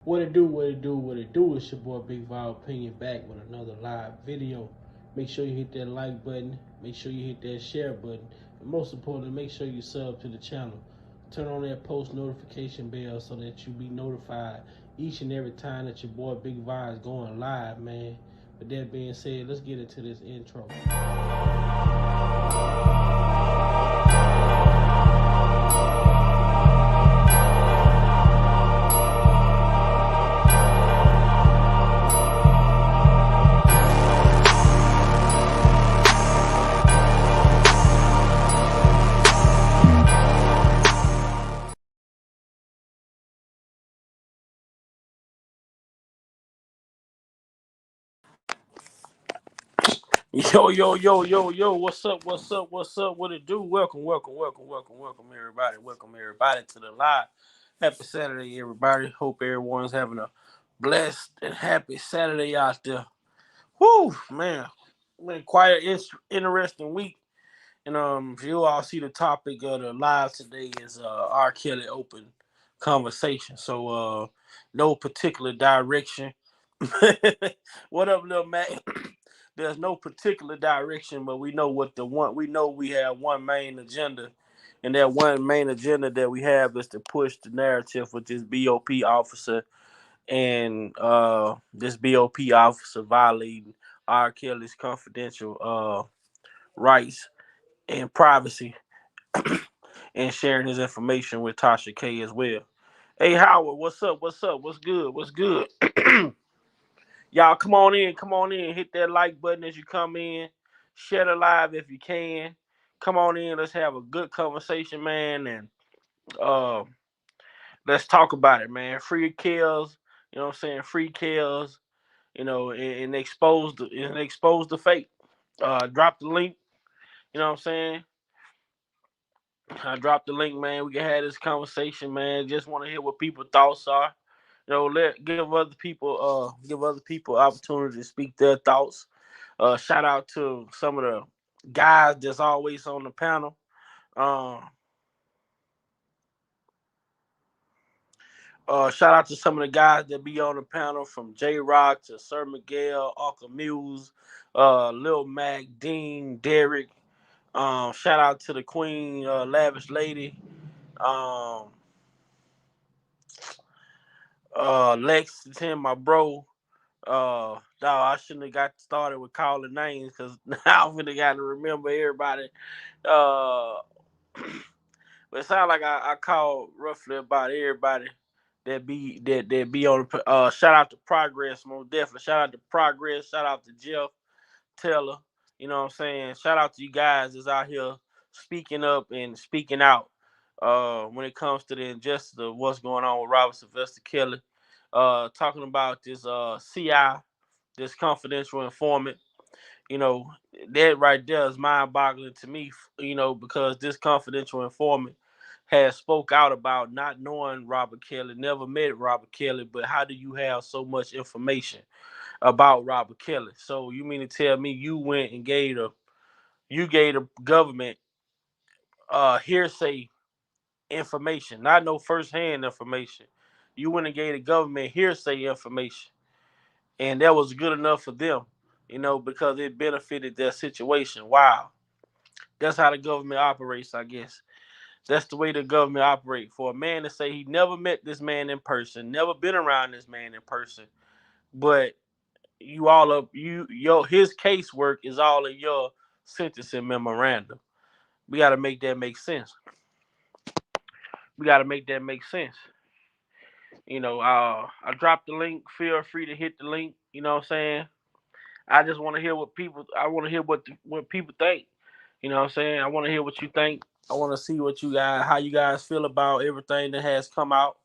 What it do, what it do, what it do. It's your boy Big Val Opinion back with another live video. Make sure you hit that like button. Make sure you hit that share button. And most importantly, make sure you sub to the channel. Turn on that post notification bell so that you be notified each and every time that your boy Big Val is going live, man. With that being said, let's get into this intro. Yo, yo, yo, yo, yo, what's up, what's up, what's up, what it do? Welcome, everybody. Welcome, everybody, to the live. Happy Saturday, everybody. Hope everyone's having a blessed and happy Saturday out there. Whoo, man. Been quite an interesting week. And if you all see the topic of the live today is R.Kelly open conversation. So no particular direction. What up, little Mac? There's no particular direction, but we know what we know we have one main agenda, and that one main agenda that we have is to push the narrative with this BOP officer and this BOP officer violating R. Kelly's confidential rights and privacy and sharing his information with Tasha K as well. Hey Howard, what's up? What's up? What's good? What's good? Y'all come on in, hit that like button as you come in. Share the live if you can. Come on in, let's have a good conversation, man, and uh, let's talk about it, man. Free kills, you know what I'm saying? Free kills, and expose the fake. Drop the link, you know what I'm saying? I dropped the link, man. We can have this conversation, man. Just want to hear what people's thoughts are. Give other people opportunity to speak their thoughts. Shout out to some of the guys that's always on the panel. Um, Shout out to some of the guys that be on the panel, from J Rock to Sir Miguel, Uncle Muse, Lil Mac, Dean, Derek. Shout out to the Queen, Lavish Lady. Um, Lexington, my bro. Dawg, I shouldn't have got started with calling names because now I'm gonna got to remember everybody. Uh, but it sounds like I called roughly about everybody that be on. Shout out to Progress, most definitely. Shout out to Progress. Shout out to Jeff Taylor. You know what I'm saying? Shout out to you guys that's out here speaking up and speaking out. When it comes to the injustice of what's going on with Robert Sylvester Kelly, talking about this CI, this confidential informant. You know, that right there is mind-boggling to me. Because this confidential informant has spoke out about not knowing Robert Kelly, never met Robert Kelly, but how do you have so much information about Robert Kelly? So you mean to tell me you went and gave the government hearsay information, not no first-hand information. You went and gave the government hearsay information, and that was good enough for them, because it benefited their situation. Wow, that's how the government operates, I guess. That's the way the government operates. For a man to say he never met this man in person, never been around this man in person, but his casework is all in your sentencing memorandum. We got to make that make sense. We got to make that make sense. I dropped the link. Feel free to hit the link. You know what I'm saying? I just want to hear what people. I want to hear what people think. You know what I'm saying? I want to hear what you think. I want to see how you guys feel about everything that has come out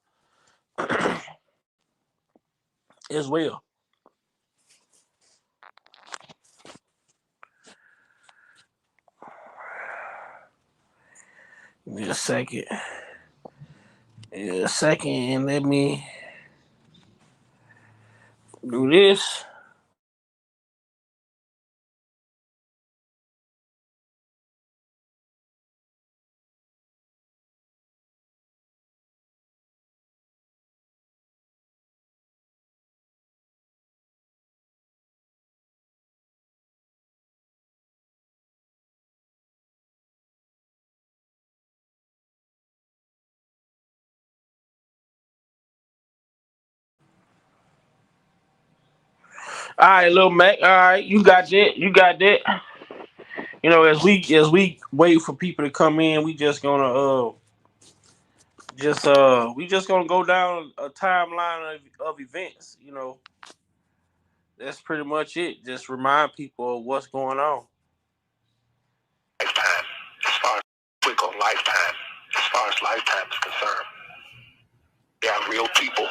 as well. Give me a second. A second, and let me do this. All right, little Mac. All right, you got that. You got that. As we wait for people to come in, we just gonna we just gonna go down a timeline of events. That's pretty much it. Just remind people of what's going on. Lifetime, as far as quick on lifetime, as far as lifetime is concerned, there are real people,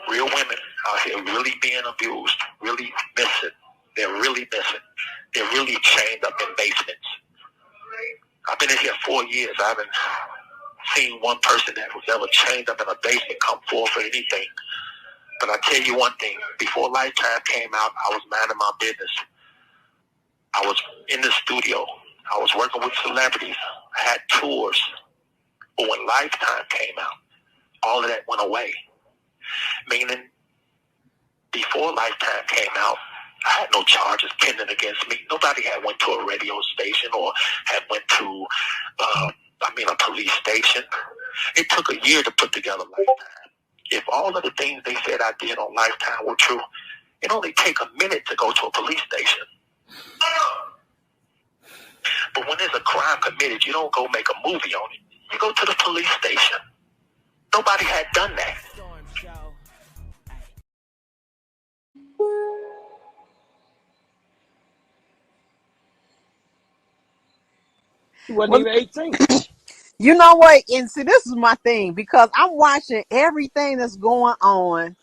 real women out here really being abused, really missing. They're really missing. They're really chained up in basements. I've been in here 4 years. I haven't seen one person that was ever chained up in a basement come forth for anything. But I tell you one thing, before Lifetime came out, I was minding my business. I was in the studio. I was working with celebrities. I had tours. But when Lifetime came out, all of that went away. Meaning, before Lifetime came out, I had no charges pending against me. Nobody had went to a radio station or had went to, a police station. It took a year to put together Lifetime. If all of the things they said I did on Lifetime were true, it only take a minute to go to a police station. But when there's a crime committed, you don't go make a movie on it. You go to the police station. Nobody had done that. He wasn't Well, even 18. you know what? And see, this is my thing because I'm watching everything that's going on,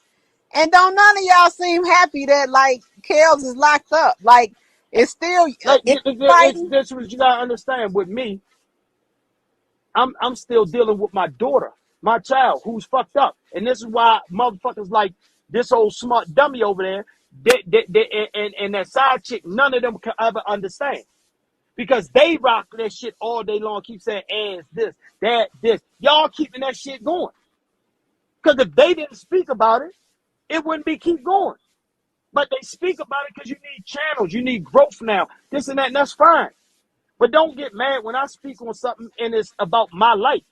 and don't none of y'all seem happy that like Kels is locked up. Like it's still Like it's it's fighting. this what you gotta understand with me. I'm still dealing with my daughter, my child, who's fucked up, and this is why motherfuckers like this old smart dummy over there, and that side chick, none of them can ever understand because they rock that shit all day long. Keep saying ass this, that, this. Y'all keeping that shit going because if they didn't speak about it, it wouldn't be keep going. But they speak about it because you need channels, you need growth now, this and that, and that's fine. But don't get mad when I speak on something and it's about my life.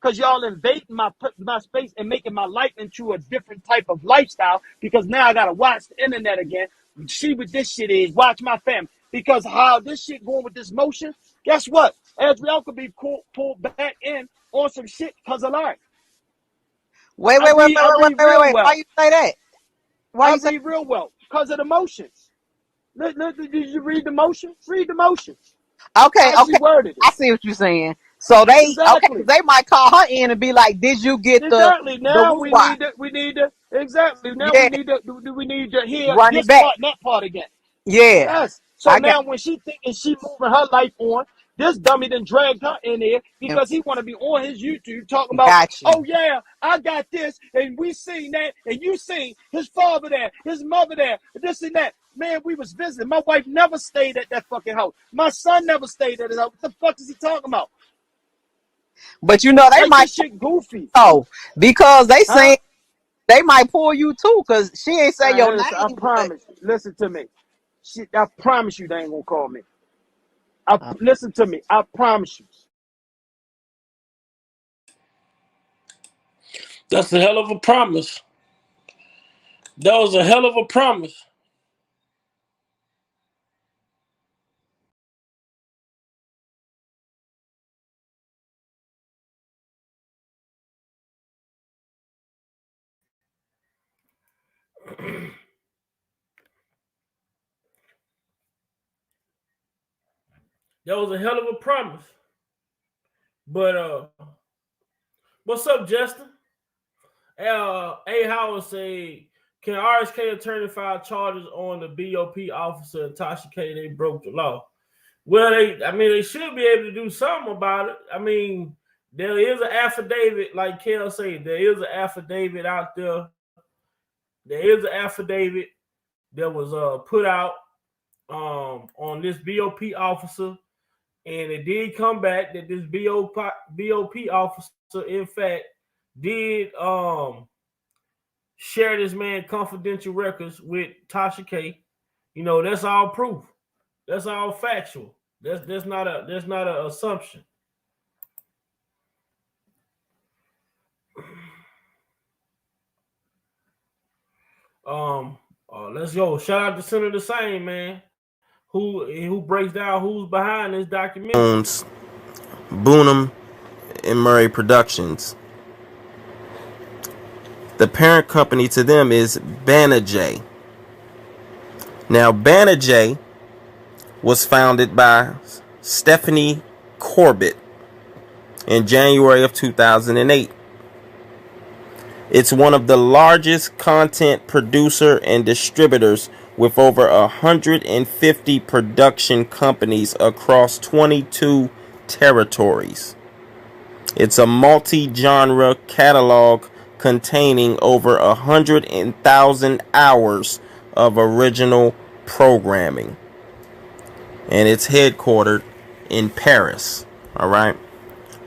Because y'all invading my space and making my life into a different type of lifestyle. Because now I gotta watch the internet again, see what this shit is, watch my family. Because how this shit going with this motion, guess what? Azrael could be pulled back in on some shit because of life. Wait, I wait, wait, read wait, I wait, wait, read wait, real wait. Why well. you say that? Why I you say? read real well because of the motions. Did you read the motion? Read the motion. Okay, How she okay. worded it. I see what you're saying. So they okay, 'cause Exactly. they might call her in and be like, "Did you get Exactly. the Now woo wah?" we need to exactly. Now Yeah, we need to hear run it this back. part and that part again. Yeah, Yes. So I got now when she thinking she moving her life on, this dummy then dragged her in there you. because he want to be on his YouTube talking about, Got you. oh yeah, I got this, and we seen that, and you seen his father there, his mother there, this and that. Man, we was visiting. My wife never stayed at that fucking house. My son never stayed at his house. What the fuck is he talking about? But you know they Like might this shit goofy. pull because they Huh? saying they might pull you too because she ain't say your Man, listen, I name, but promise. Listen to me. I promise you they ain't gonna call me. Listen to me. I promise you. That's a hell of a promise. That was a hell of a promise. That was a hell of a promise. But what's up, Justin? A Howard say, can RSK attorney file charges on the BOP officer and Tasha K? They broke the law. Well, they should be able to do something about it. I mean, there is an affidavit, like Kel said, there is an affidavit out there. There is an affidavit that was put out on this BOP officer, and it did come back that this BOP officer, in fact, did share this man confidential records with Tasha K. That's all proof. That's all factual. That's not an assumption. Let's go. Shout out to Senator the Same, man. Who breaks down who's behind this documentary. Owns Boonham and Murray Productions. The parent company to them is Banijay. Now, Banijay was founded by Stephanie Corbett in January of 2008. It's one of the largest content producer and distributors with over 150 production companies across 22 territories. It's a multi-genre catalog containing over 100,000 hours of original programming. And it's headquartered in Paris, all right?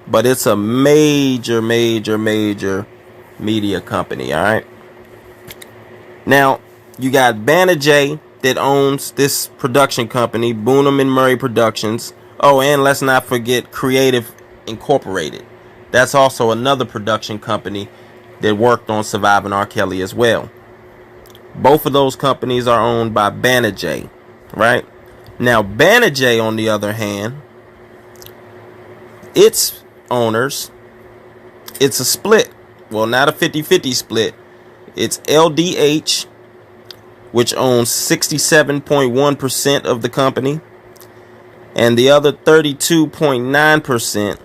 But it's a major media company, all right? Now, you got Banijay that owns this production company, Boonham and Murray Productions. Oh, and let's not forget Creative Incorporated. That's also another production company that worked on Surviving R. Kelly as well. Both of those companies are owned by Banijay, right? Now, Banijay, on the other hand, its owners, it's a split. Well, not a 50-50 split. It's LDH, which owns 67.1% of the company, and the other 32.9%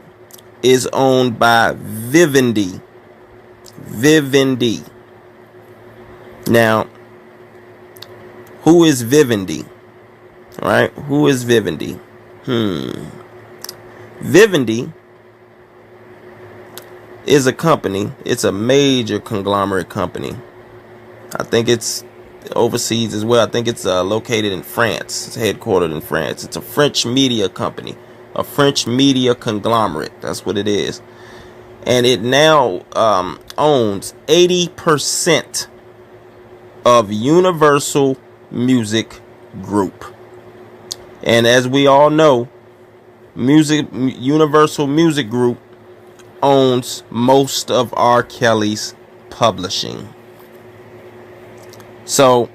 is owned by Vivendi. Vivendi. Now, who is Vivendi? All right, who is Vivendi? Vivendi is a company. It's a major conglomerate company. I think it's overseas as well. I think it's located in France. It's headquartered in France. It's a French media company, a French media conglomerate. That's what it is. And it now owns 80% of Universal Music Group. And as we all know, Universal Music Group owns most of R. Kelly's publishing. So,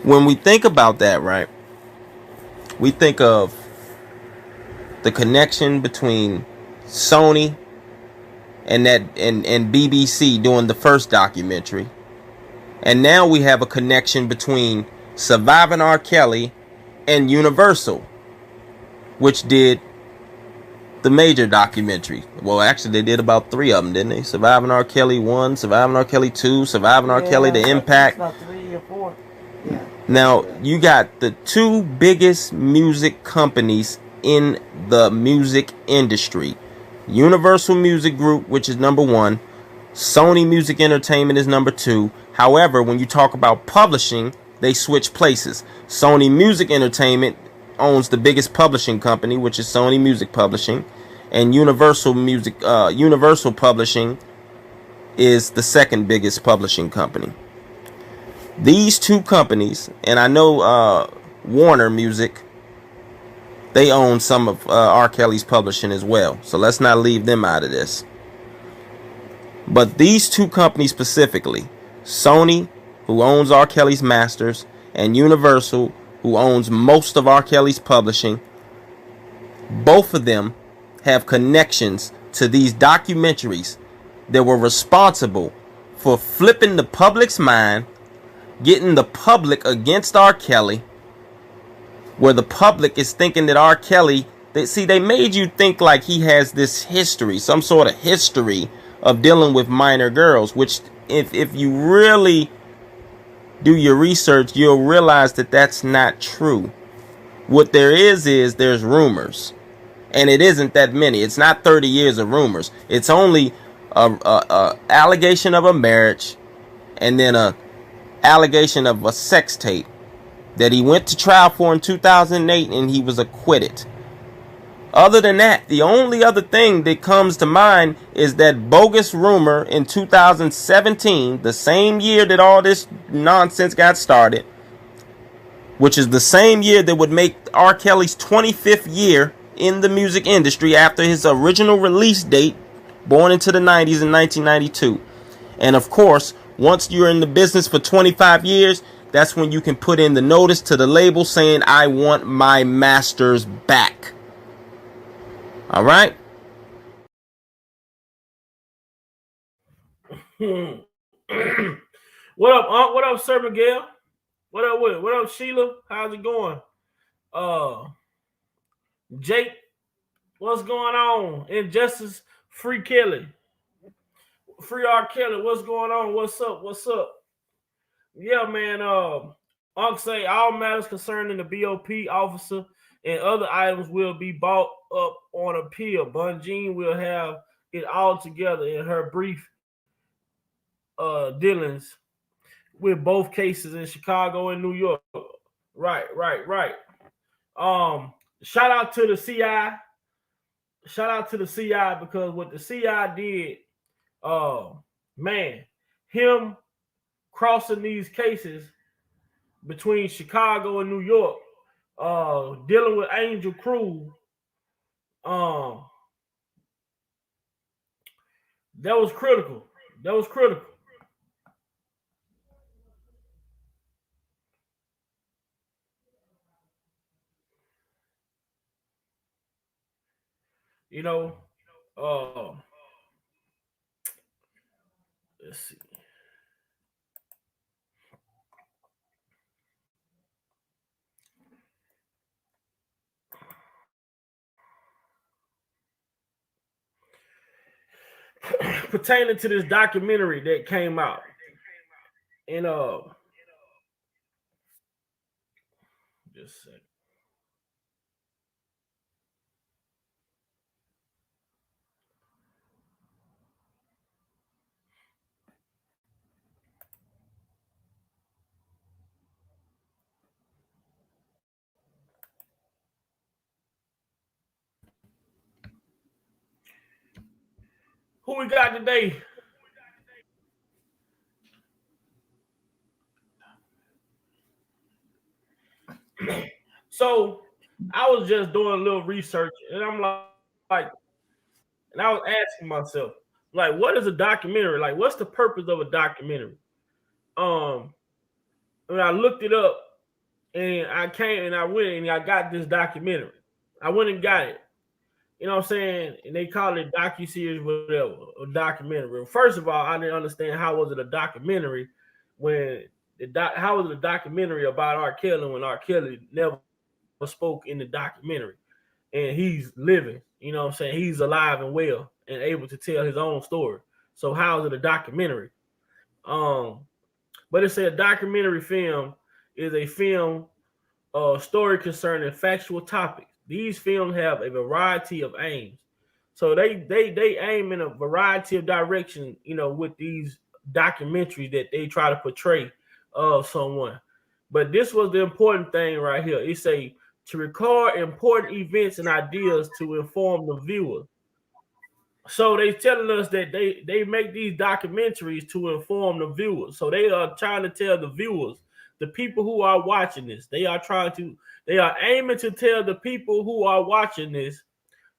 when we think about that, right, we think of the connection between Sony and BBC doing the first documentary. And now we have a connection between Surviving R. Kelly and Universal, which did the major documentary. Well, actually, they did about 3 of them, didn't they? Surviving R. Kelly 1, Surviving R. Kelly 2, Surviving R. Kelly, The Impact. About 3 or 4. Yeah. Now, you got the 2 biggest music companies in the music industry. Universal Music Group, which is number 1. Sony Music Entertainment is number 2. However, when you talk about publishing, they switch places. Sony Music Entertainment owns the biggest publishing company, which is Sony Music Publishing, and Universal Publishing is the second biggest publishing company. These 2 companies, and I know Warner Music, they own some of R. Kelly's publishing as well, so let's not leave them out of this. But these 2 companies specifically, Sony, who owns R. Kelly's masters, and Universal, who owns most of R. Kelly's publishing, both of them have connections to these documentaries that were responsible for flipping the public's mind, getting the public against R. Kelly, where the public is thinking that R. Kelly, they made you think like he has this history, some sort of history of dealing with minor girls, which if you really do your research, you'll realize that that's not true. What there is there's rumors, and it isn't that many. It's not 30 years of rumors. It's only a allegation of a marriage, and then a allegation of a sex tape that he went to trial for in 2008, and he was acquitted. Other than that, the only other thing that comes to mind is that bogus rumor in 2017, the same year that all this nonsense got started, which is the same year that would make R. Kelly's 25th year in the music industry after his original release date, born into the 90s in 1992. And of course, Once you're in the business for 25 years, that's when you can put in the notice to the label saying, I want my masters back. All right? What up, Unc? What up, Sir Miguel? What up, Will? What up, Sheila? How's it going? Uh, Jake, what's going on? Injustice, free Kelly, free R.Kelly. What's going on? What's up? What's up? Yeah, man. Unc say all matters concerning the BOP officer and other items will be brought up on appeal. Bunjean will have it all together in her brief dealings with both cases in Chicago and New York. Right. Shout out to the CI. Shout out to the CI because what the CI did, uh, man, him crossing these cases between Chicago and New York, dealing with Angel Crew, um, that was critical. That was critical. You know, uh, let's see. Pertaining to this documentary that came out, and just a second. Who we got today? So I was just doing a little research, and I'm like, and I was asking myself, like, what is a documentary? Like, what's the purpose of a documentary? Um, and I looked it up, and I came and I went and I got this documentary. I went and got it. You know what I'm saying? And they call it docu-series, whatever, a documentary. First of all, I didn't understand how was it a documentary when how was it a documentary about R. Kelly when R. Kelly never spoke in the documentary and he's living. You know what I'm saying? He's alive and well and able to tell his own story. So how is it a documentary? Um, but it's a documentary film is a film story concerning factual topics. These films have a variety of aims. So they aim in a variety of directions, you know, with these documentaries that they try to portray of someone. But this was the important thing right here. It's a to record important events and ideas to inform the viewer. So they telling us that they make these documentaries to inform the viewers. So they are trying to tell the viewers, the people who are watching this, they are aiming to tell the people who are watching this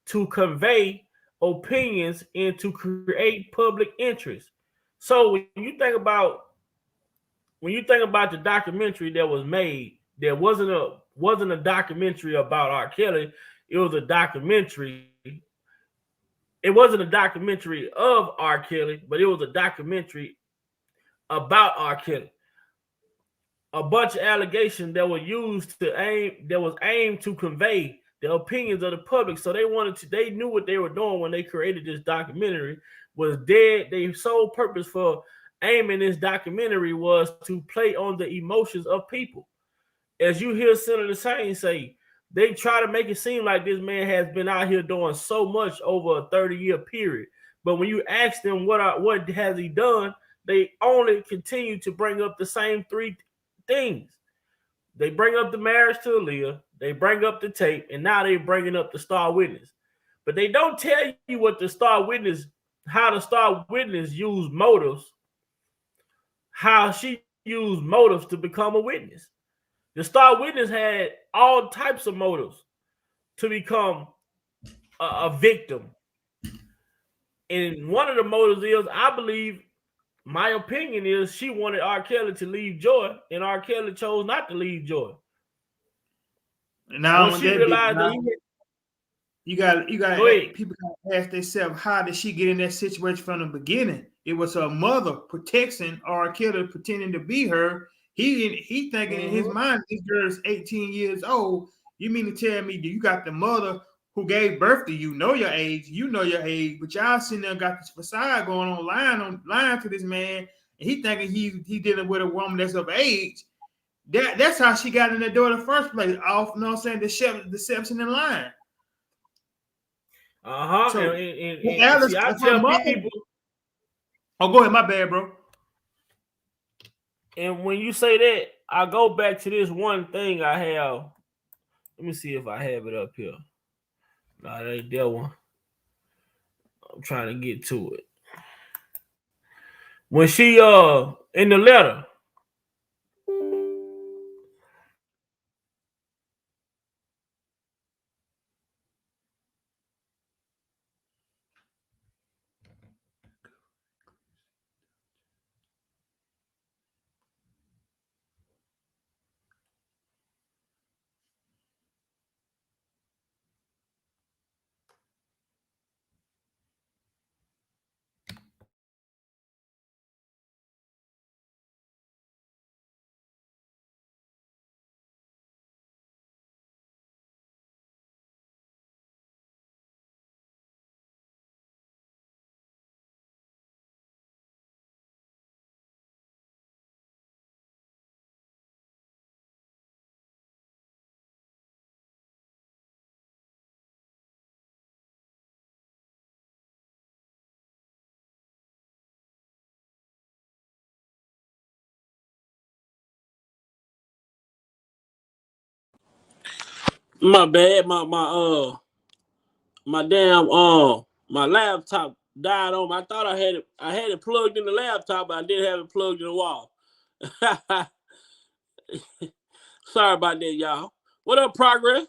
to convey opinions and to create public interest. So when you think about the documentary that was made, there wasn't a documentary about R. Kelly. It was a documentary. It wasn't a documentary of R. Kelly, but it was a documentary about R. Kelly. A bunch of allegations that were used that was aimed to convey the opinions of the public. So they knew what they were doing when they created this documentary was dead. Their sole purpose for aiming this documentary was to play on the emotions of people. As you hear Senator Sain say, they try to make it seem like this man has been out here doing so much over a 30-year period. But when you ask them what has he done, they only continue to bring up the same three things. They bring up the marriage to Aaliyah, they bring up the tape, and now they're bringing up the star witness. But they don't tell you how the star witness used motives, how she used motives to become a witness. The star witness had all types of motives to become a victim. And one of the motives is, I believe, My opinion is she wanted R. Kelly to leave Joy, and R. Kelly chose not to leave Joy. Now Once on she that big, realized that he you got go ahead. people gotta ask themselves, how did she get in that situation from the beginning? It was her mother protecting R. Kelly, pretending to be her. He thinking in his mind, this girl is 18 years old. You mean to tell me that you got the mother who gave birth to you, know your age, but y'all sitting there got this facade going on, lying to this man, and he thinking he dealing with a woman that's of age. That's how she got in the door in the first place. Off, you know what I'm saying? Deception and lying. So And see, I if her tell mother, people, oh, go ahead, my bad, bro. and when you say that, I go back to this one thing I have. Let me see if I have it up here. No, that ain't that one. I'm trying to get to it. When she in the letter, my bad, my damn my laptop died on me. I thought I had it plugged in the laptop, but I didn't have it plugged in the wall. Sorry about that, y'all. What up, Progress?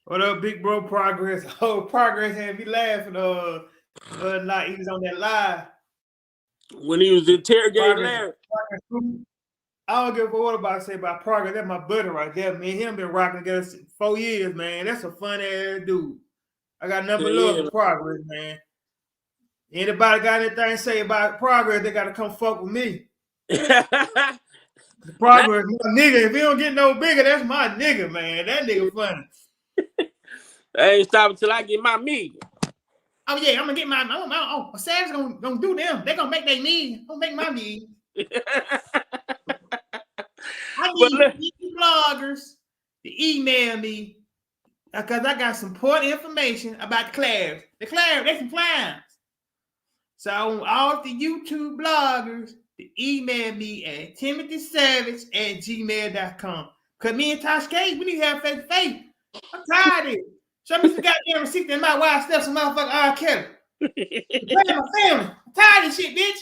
What up, big bro? Progress. Oh, Progress had me laughing. Night he was on that live. When he was interrogating Progress. Larry. I don't give a what about to say about Progress. That's my buddy right there. Me and him been rocking together 4 years, man. That's a fun ass dude. I got nothing but love for Progress, man. Anybody got anything to say about Progress, they got to come fuck with me. Progress, my nigga. If he don't get no bigger, that's my nigga, man. That nigga funny. I ain't stopping till I get my meat. Oh yeah, I'm gonna get my Savage gonna do them. They gonna make their meat. Gonna make my meat. I need bloggers to email me because I got some important information about the Claves. The Claves, they some clowns. So I want all the YouTube bloggers to email me at timothysavage@gmail.com. Because me and Tosh K, we need to have face to face. I'm tired of it. Show me some goddamn receipt that my wife steps some motherfucker R.Kelly. Bring my family. I'm tired of this shit, bitch.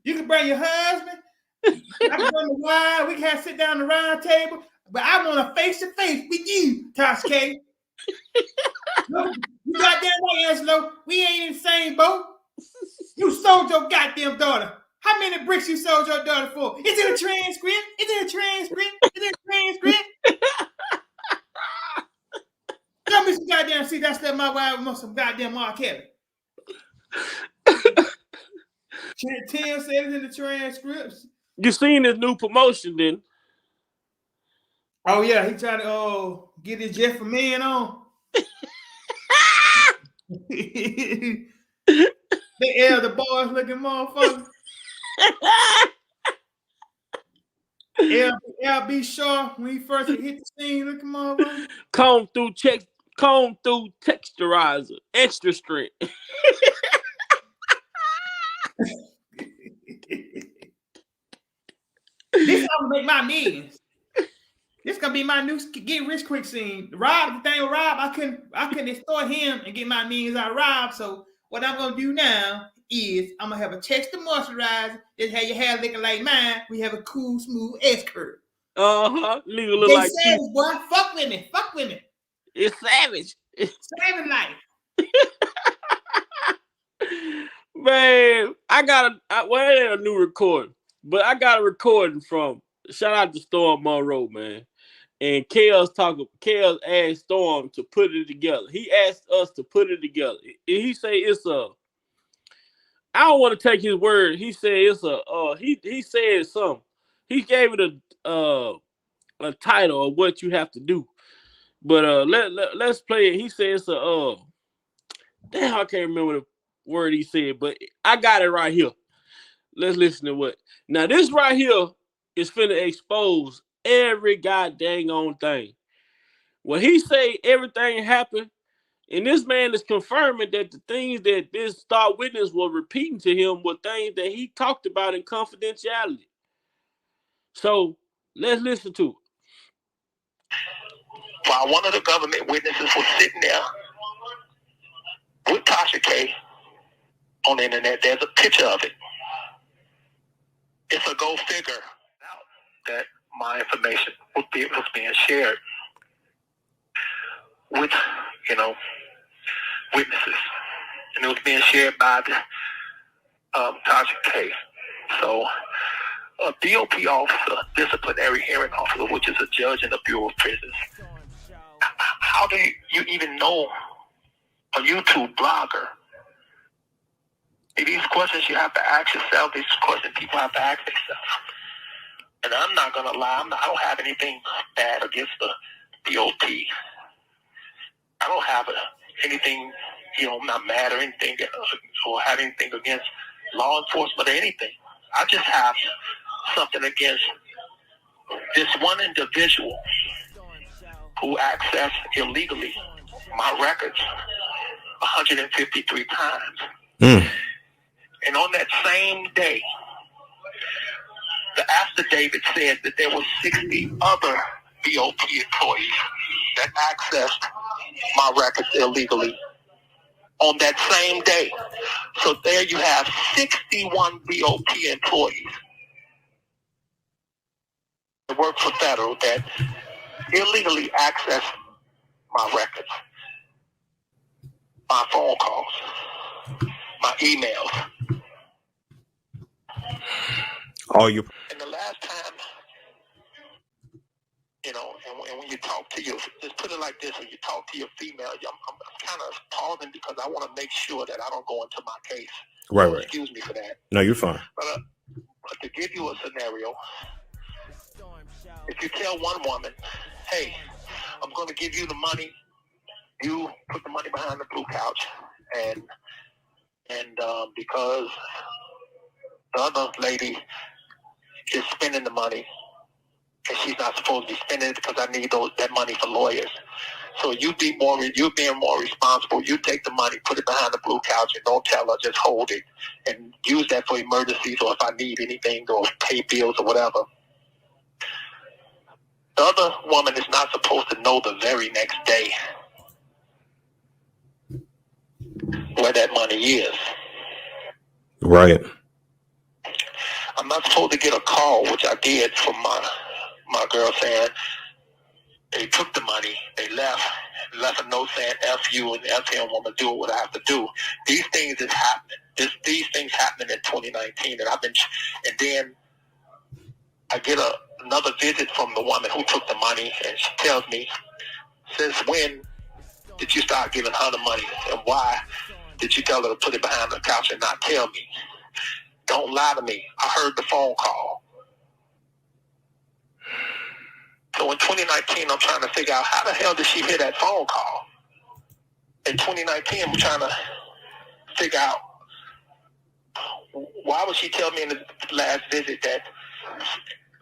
You can bring your husband. I can bring the wife. We can sit down the round table. But I want a face-to-face with you, Tosh K. Look, you goddamn right, Angelo. We ain't in the same boat. You sold your goddamn daughter. How many bricks you sold your daughter for? Is it a transcript? Is it a transcript? Is it a transcript? Tell me some goddamn see that's that my wife with some goddamn R.Kelly. Tim said it in the transcripts. You seen his new promotion, then? Oh yeah, he tried to get his Jeff for men on. The boys looking motherfucker. LB Shaw when he first hit the scene looking motherfucker. Comb through texturizer, extra strength. This gonna make my millions. This gonna be my new get rich quick scene. Rob, the thing with Rob, I couldn't extort him and get my millions out of Rob. So what I'm gonna do now is I'm gonna have a texture moisturizer that have your hair looking like mine. We have a cool, smooth S curve. Legal look they like savage, boy. Fuck with me. Fuck with me. It's savage. Savage life. Man, well, it ain't a new recording, but I got a recording from, shout out to Storm Monroe, man. And Kels asked Storm to put it together. He asked us to put it together. He say it's I don't want to take his word. He said it's he said something. He gave it a title of what you have to do. But let's play it. He said it's damn, I can't remember the word he said, but I got it right here. Let's listen to what. Now this right here is finna expose every goddamn on thing. When he say everything happened, and this man is confirming that the things that this star witness was repeating to him were things that he talked about in confidentiality. So let's listen to it. While one of the government witnesses was sitting there with Tasha K on the internet, there's a picture of it. It's a go figure that my information was being shared with, witnesses. And it was being shared by the Tasha K. So a DOP officer, disciplinary hearing officer, which is a judge in the Bureau of Prisons, how do you even know a YouTube blogger? These questions you have to ask yourself. These questions people have to ask themselves. And I'm not going to lie. I don't have anything bad against the DOP. I don't have anything, I'm not mad or anything or have anything against law enforcement or anything. I just have something against this one individual who accessed illegally my records 153 times. And on that same day, the affidavit said that there were 60 other BOP employees that accessed my records illegally on that same day. So there you have 61 BOP employees that work for federal that illegally access my records, my phone calls, my emails. And the last time, and when you talk to your, just put it like this, when you talk to your female, I'm kind of pausing because I want to make sure that I don't go into my case. Right. Excuse me for that. No, you're fine. But to give you a scenario, if you tell one woman, hey, I'm going to give you the money, you put the money behind the blue couch, and because the other lady is spending the money, and she's not supposed to be spending it because I need that money for lawyers. So you're being more responsible. You take the money, put it behind the blue couch, and don't tell her. Just hold it and use that for emergencies or if I need anything or pay bills or whatever. The other woman is not supposed to know the very next day where that money is. Right. I'm not supposed to get a call, which I did from my girl saying they took the money, they left a note saying F you and F him, I'm going to do what I have to do. These things is happening. These things happening in 2019, and then I get another visit from the woman who took the money, and she tells me, since when did you start giving her the money, and why did you tell her to put it behind the couch and not tell me? Don't lie to me. I heard the phone call. So in 2019, I'm trying to figure out how the hell did she hear that phone call? In 2019, I'm trying to figure out why would she tell me in the last visit that,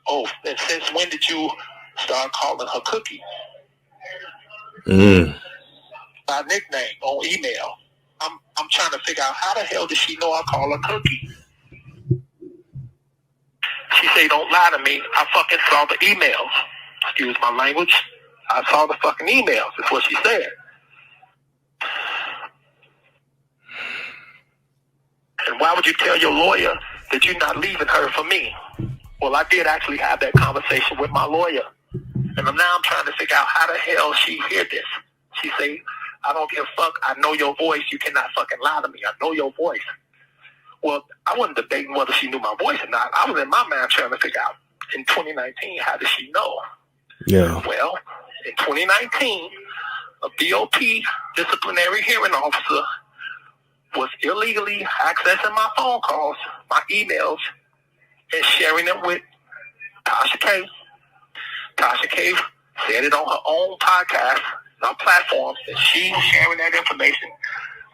and since when did you start calling her Cookie? By nickname on email. I'm trying to figure out how the hell did she know I call her Cookie? She say, don't lie to me. I fucking saw the emails. Excuse my language. I saw the fucking emails. That's what she said. And why would you tell your lawyer that you're not leaving her for me? Well, I did actually have that conversation with my lawyer. And now I'm trying to figure out how the hell she hear this. She say, I don't give a fuck. I know your voice. You cannot fucking lie to me. I know your voice. Well, I wasn't debating whether she knew my voice or not. I was in my mind trying to figure out in 2019, how did she know? Yeah. Well, in 2019, a BOP disciplinary hearing officer was illegally accessing my phone calls, my emails, and sharing them with Tasha K. Tasha K said it on her own podcast, on platforms, that she was sharing that information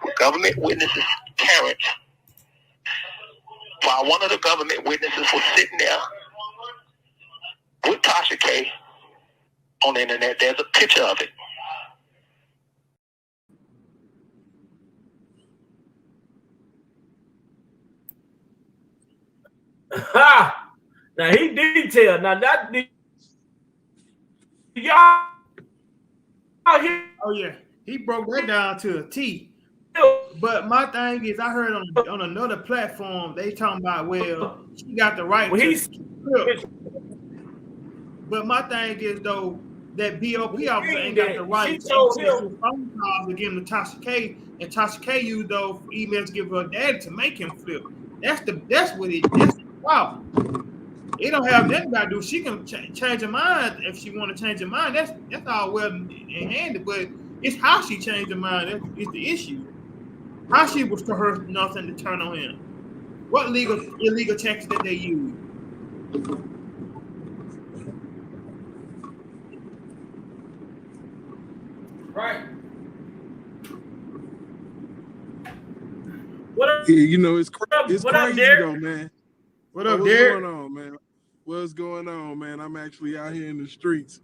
with government witnesses, Terrence, while one of the government witnesses was sitting there with Tasha K on the internet. There's a picture of it. Ha! Now he detailed. Now that y'all hear? Oh yeah, he broke that down to a T. But my thing is, I heard on another platform they talking about, well, she got the right to flip. But my thing is though, that BOP officer ain't got the right to access his phone calls to give him to Tasha K, and Tasha K used those emails to give her daddy to make him flip. That's the problem. It don't have nothing to do. She can change her mind if she want to change her mind. That's all well and handy. But it's how she changed her mind is the issue. How she was coerced nothing to turn on him. What illegal tactics that they use? Right. You know, it's crazy though, man. What up, Derek? What's going on, man? What's going on, man? I'm actually out here in the streets,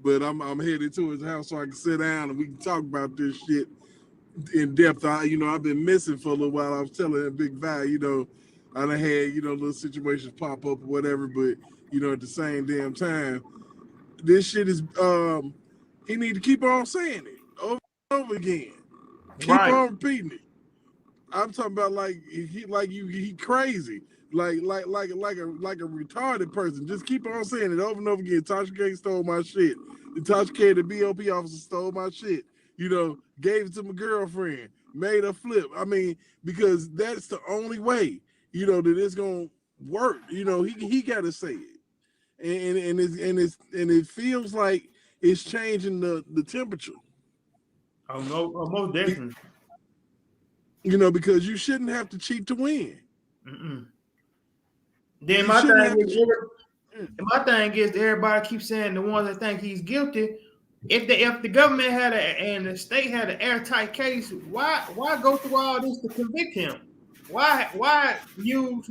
but I'm headed to his house so I can sit down and we can talk about this shit in depth. I've been missing for a little while. I was telling him Big Vi, I done had, little situations pop up or whatever, but at the same damn time, this shit is he need to keep on saying it over and over again. Keep on repeating it. I'm talking about he crazy, like a retarded person. Just keep on saying it over and over again. Tasha K stole my shit. Tasha K, the BOP officer, stole my shit. Gave it to my girlfriend, made her flip. I mean, because that's the only way, that it's gonna work. He got to say it, and it feels like it's changing the temperature. Oh no, most definitely. Because you shouldn't have to cheat to win. Then my thing is everybody keeps saying the ones that think he's guilty. If the government had and the state had an airtight case, why go through all this to convict him? Why use,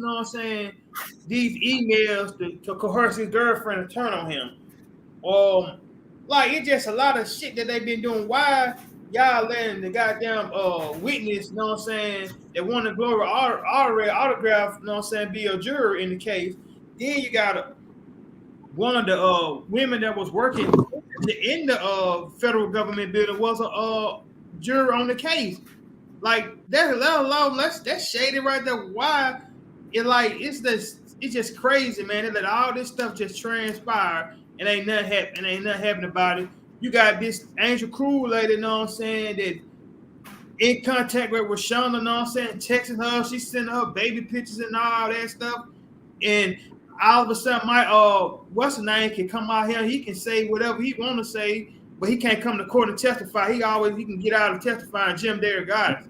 these emails to coerce his girlfriend to turn on him? It's just a lot of shit that they've been doing. Why y'all letting the goddamn witness, that won the glory autograph, be a juror in the case? Then you got one of the women that was working in the federal government building was a juror on the case. That's shady right there. Why? It's just crazy, man. They let all this stuff just transpire and ain't nothing happening about it. You got this Angel Cruz lady, that in contact with Rashonda, texting her, she's sending her baby pictures and all that stuff. And all of a sudden, what's the name can come out here. He can say whatever he want to say, but he can't come to court and testify. He can get out and testify. And Jim Derrick got it.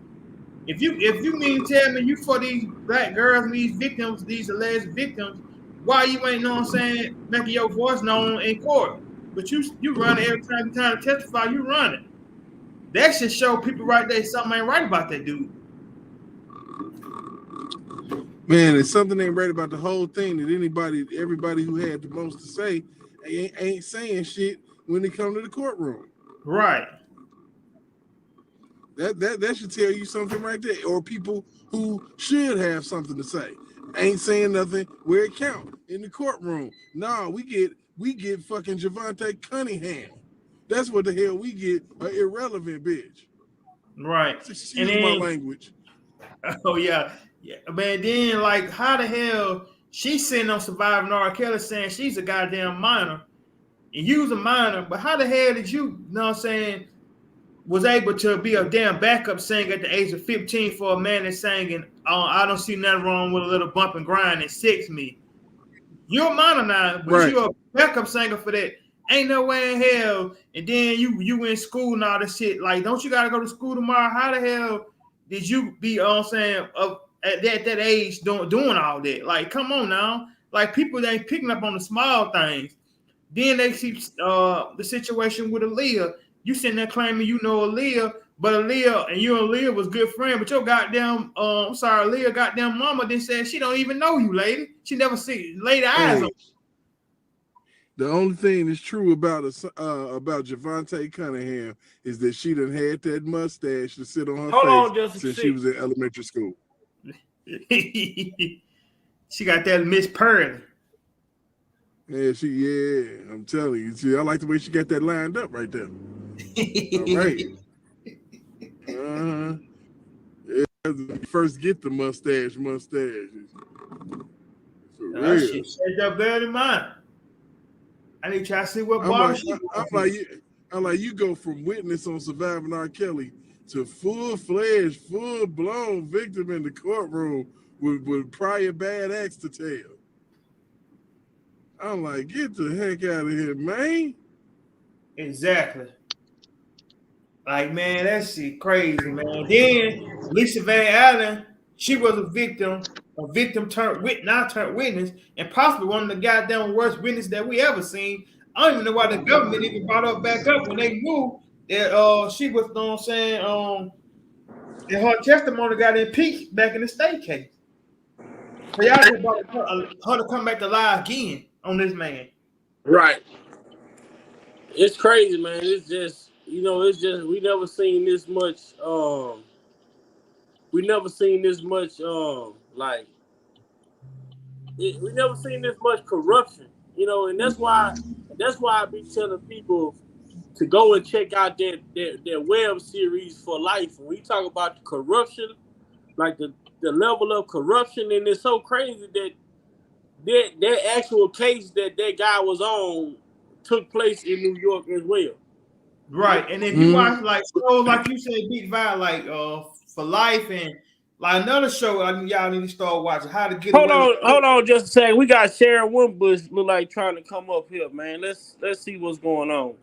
If you mean to tell me you for these black girls and these victims, these alleged victims, why you ain't making your voice known in court? But you run it every time you're trying to testify. You run it. That should show people right there something ain't right about that dude. Man, it's something ain't right about the whole thing that everybody who had the most to say ain't saying shit when they come to the courtroom. Right. That should tell you something right there. Or people who should have something to say ain't saying nothing where it count in the courtroom. No, we get fucking Javante Cunningham. That's what the hell we get, an irrelevant bitch. Right. Excuse my language. Oh yeah. Man, then how the hell she's sitting on surviving R.Kelly saying she's a goddamn minor and you's a minor, but how the hell did you was able to be a damn backup singer at the age of 15 for a man that's singing, I don't see nothing wrong with a little bump and grind and sex me. You're a minor now, but Right. you're a backup singer for that. Ain't no way in hell. And then you in school and all this shit. Like, don't you gotta go to school tomorrow? How the hell did you be saying at that age doing all that? Like, come on now. Like, people ain't picking up on the small things. Then they see the situation with Aaliyah. You sitting there claiming you know Aaliyah, but Aaliyah and you and Aaliyah was good friend, but your goddamn Aaliyah goddamn mama then said she don't even know you, lady. She never laid eyes on Hey, the only thing that's true about Javante Cunningham is that she done had that mustache to sit on her Hold face on just a since she second. was in elementary school. you. She got that Miss Pearly. Yeah, I'm telling you. See, I like the way she got that lined up right there. All right. You first get the mustache. For That real. shit shaped up better than mine. I need to try to see what I'm bar like, she I'm going like, to. I'm like, you go from witness on surviving R.Kelly to full-fledged, full-blown victim in the courtroom with prior bad acts to tell. I'm like, get the heck out of here, man. Exactly. Like, man, that shit crazy, man. Then Lisa Van Allen, she was a victim turned not turned witness, and possibly one of the goddamn worst witnesses that we ever seen. I don't even know why the government even brought her back up when they knew that she was, you know what I'm saying, and her testimony got impeached back in the state case. So y'all just brought her to come back to lie again on this man. Right. It's crazy, man. It's just it's just we never seen this much like we never seen this much corruption. And that's why I be telling people to go and check out their web series for life. When we talk about the corruption, like the level of corruption, and it's so crazy that that actual case that guy was on took place in New York as well. You know, Right. And if you Mm-hmm. watch like shows like you said, Big Vibe, like For Life and like another show y'all need to start watching, How to Get hold Away with on, hold on, just a second. We got Sharon Wimbush look like trying to come up here, man. Let's see what's going on.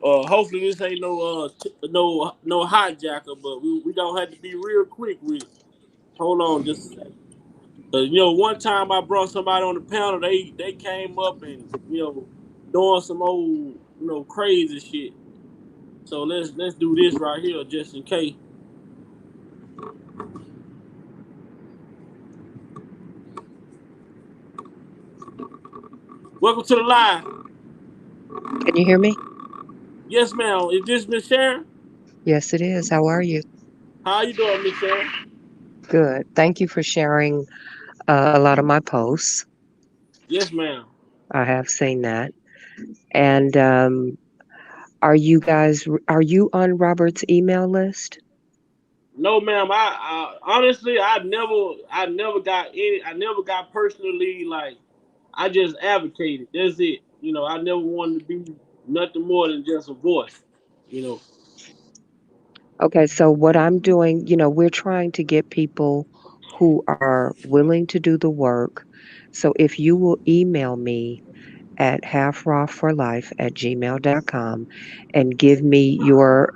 Hopefully this ain't no hijacker, but we gonna have to be real quick with it. Hold on, just a second. One time I brought somebody on the panel, they came up and doing some old crazy shit. So let's do this right here just in case. Welcome to the live. Can you hear me? Yes, ma'am. Is this Miss Sharon? Yes, it is. How are you? How you doing, Miss Sharon? Good. Thank you for sharing a lot of my posts. Yes, ma'am. I have seen that. And are you on Robert's email list? No, ma'am. I honestly, I never got personally like. I just advocated. That's it. I never wanted to be nothing more than just a voice. You know. Okay, so what I'm doing, we're trying to get people who are willing to do the work. So if you will email me at halfrawforlife@gmail.com and give me your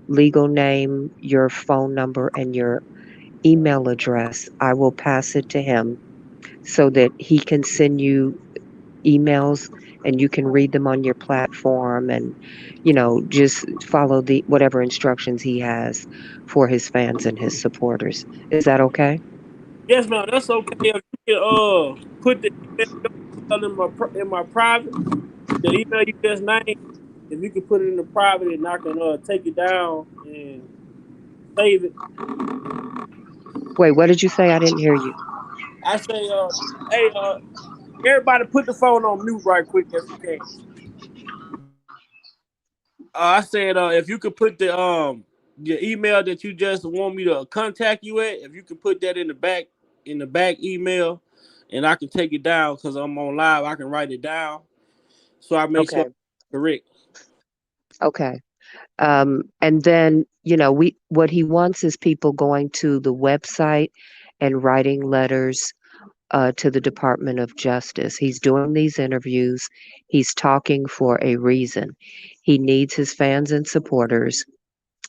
legal name, your phone number, and your email address, I will pass it to him so that he can send you emails and you can read them on your platform and just follow the whatever instructions he has for his fans and his supporters. Is that okay? Yes, ma'am. That's okay. If you can put the email in my private, the email you just named. If you can put it in the private, and I can take it down and save it. Wait, what did you say? I didn't hear you. I say, hey, everybody, put the phone on mute right quick if you can. I said, if you could put the your email that you just want me to contact you at, if you could put that in the back email, and I can take it down because I'm on live. I can write it down so I make sure Okay. it's correct. Okay. And then, what he wants is people going to the website and writing letters to the Department of Justice. He's doing these interviews. He's talking for a reason. He needs his fans and supporters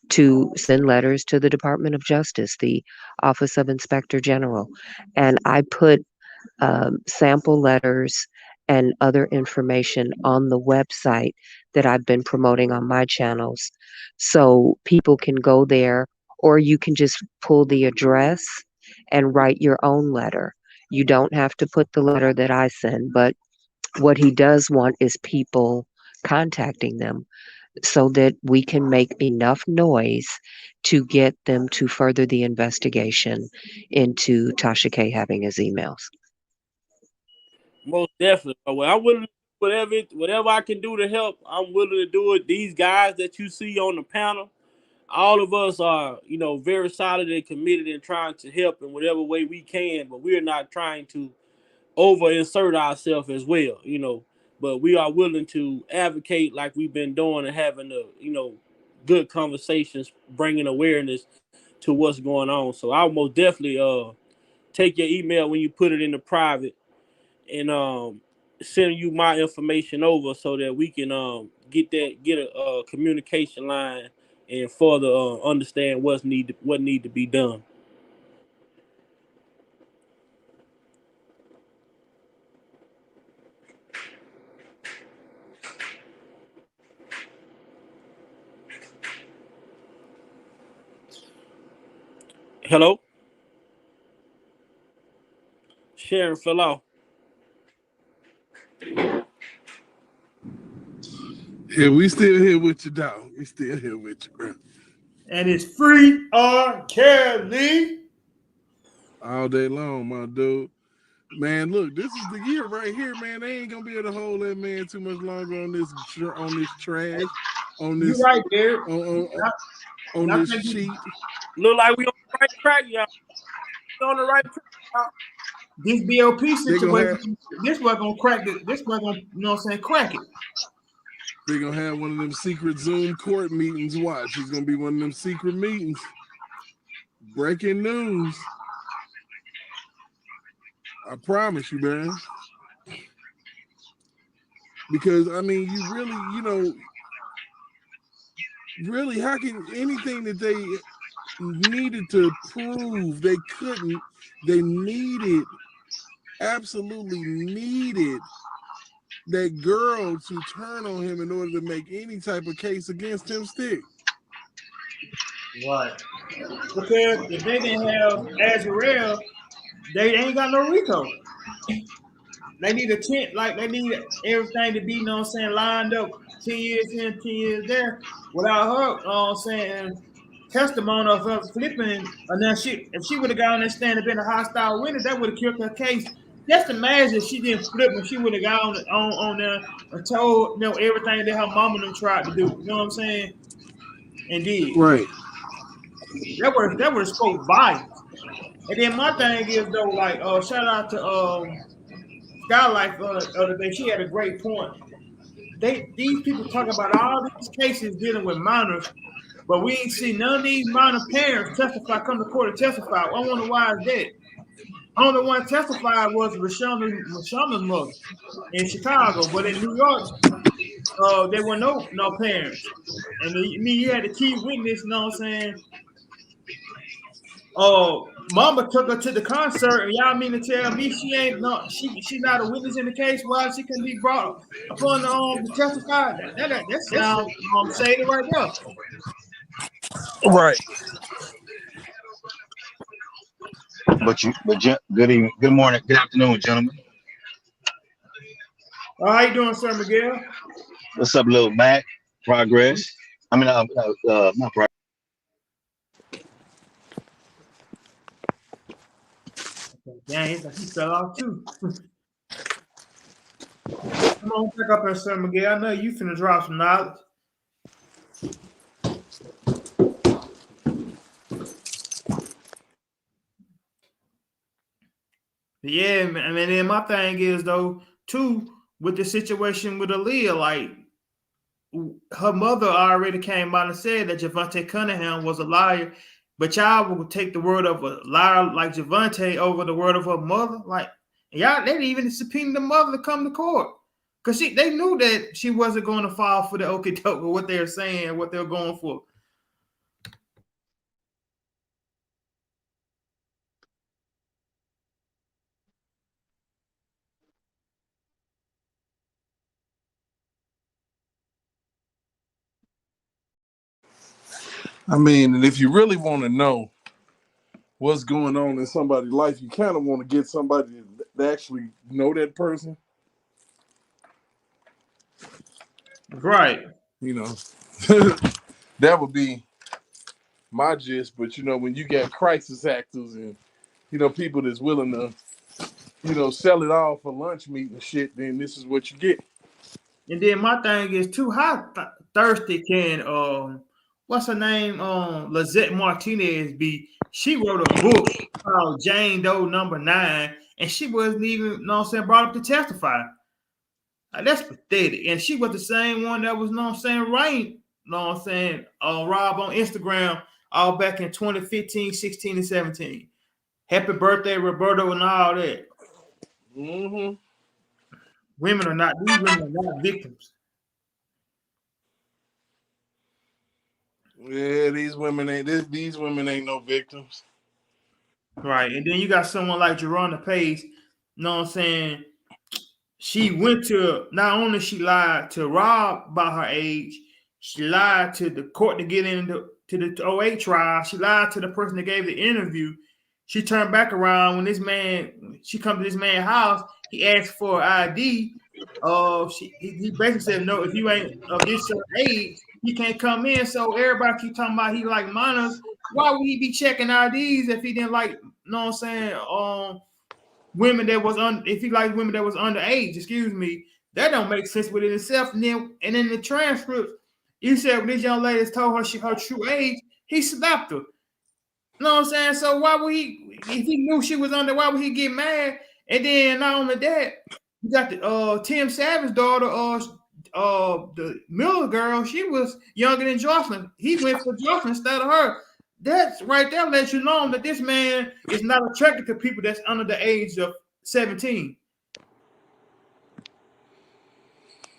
to send letters to the Department of Justice, the Office of Inspector General. And I put sample letters and other information on the website that I've been promoting on my channels. So people can go there, or you can just pull the address and write your own letter. You don't have to put the letter that I send, but what he does want is people contacting them so that we can make enough noise to get them to further the investigation into Tasha K having his emails. Most definitely. Well, I'm willing to do whatever I can do to help. I'm willing to do it. These guys that you see on the panel, all of us are, very solid and committed in trying to help in whatever way we can, but we're not trying to over insert ourselves as well, but we are willing to advocate like we've been doing and having good conversations, bringing awareness to what's going on. So I'll most definitely take your email when you put it in the private and send you my information over so that we can get a communication line and further understand what need to be done. Hello, Sharon fell off. Yeah, we still here with you, dog. We still here with you, bro. And it's free R.Kelly. All day long, my dude. Man, look, this is the year right here, man. They ain't gonna be able to hold that man too much longer on this trash, on You this right there. on Not this thinking cheat. Look like we on the right track, y'all. We on the right track, y'all. this BOP They gonna have situation, this was gonna crack it. This was gonna, crack it. they gonna have one of them secret Zoom court meetings. Watch, it's gonna be one of them secret meetings. Breaking news. I promise you, man. Because I mean, you really, really, how can anything that they needed to prove they couldn't? They absolutely needed that girl to turn on him in order to make any type of case against him stick. Right. Because if they didn't have Azrael, they ain't got no Rico. They need a tent, like they need everything to be, lined up 10 years in, 10 years there. Without her, testimony of her flipping, and then if she would have gone and stand and been a hostile witness, that would have killed her case. Just imagine if she didn't flip and she would have gone on there and told everything that her mama them tried to do. You know what I'm saying? And did. Right. That would have spoke volumes. And then my thing is though, like, shout out to Skylight other day. She had a great point. These people talk about all these cases dealing with minors, but we ain't seen none of these minor parents come to court and testify. I wonder why is that. Only one testified was Rashawn's mother in Chicago, but in New York, there were no parents. And you had a key witness, you know what I'm saying? Mama took her to the concert, and y'all mean to tell me she's not a witness in the case? Why she can be brought upon to testify? That sounds shady right there. Right. Good evening, good morning, good afternoon, gentlemen. How you doing, Sir Miguel? What's up, little Mac? Progress. I mean, not progress. Dang, he's like he fell off too. Come on, pick up here, Sir Miguel. I know you finna drop some knowledge. Yeah, man. I mean, then my thing is though, too, with the situation with Aaliyah, like her mother already came out and said that Javante Cunningham was a liar, but y'all will take the word of a liar like Javante over the word of her mother. Like y'all, they didn't even subpoena the mother to come to court because they knew that she wasn't going to fall for the okey doke or what they're saying, what they're going for. I mean, and if you really want to know what's going on in somebody's life, you kind of want to get somebody to actually know that person. Right. You know, that would be my gist. But you know, when you got crisis actors and people that's willing to sell it all for lunch meat and shit, then this is what you get. And then my thing is too, how thirsty can what's her name? Lizette Martinez be? She wrote a book called Jane Doe Number 9, and she wasn't even, you know what I'm saying, brought up to testify. That's pathetic. And she was the same one that was, you know what I'm saying, right, you know what I'm saying, Rob on Instagram all back in 2015, 16, and 17. Happy birthday, Roberto, and all that. Mm-hmm. These women are not victims. Yeah, these women ain't no victims. Right. And then you got someone like Jeronna Pace, you know what I'm saying? She went to, not only she lied to Rob about her age, she lied to the court to get into to the '08 trial. She lied to the person that gave the interview. She turned back around when she come to this man's house. He asked for ID. He basically said, no, if you ain't of this certain age, you can't come in. So everybody keep talking about he like minors. Why would he be checking IDs if he didn't like, you know what I'm saying, women that was if he liked women that was underage, excuse me, that don't make sense within itself. And then in the transcript, you said when this young lady told her her true age, he slapped her. You know what I'm saying? So why would he, if he knew she was under, why would he get mad? And then not only that, you got the Tim Savage's daughter, the Miller girl, she was younger than Jocelyn. He went for Jocelyn instead of her. That's right there lets you know that this man is not attracted to people that's under the age of 17.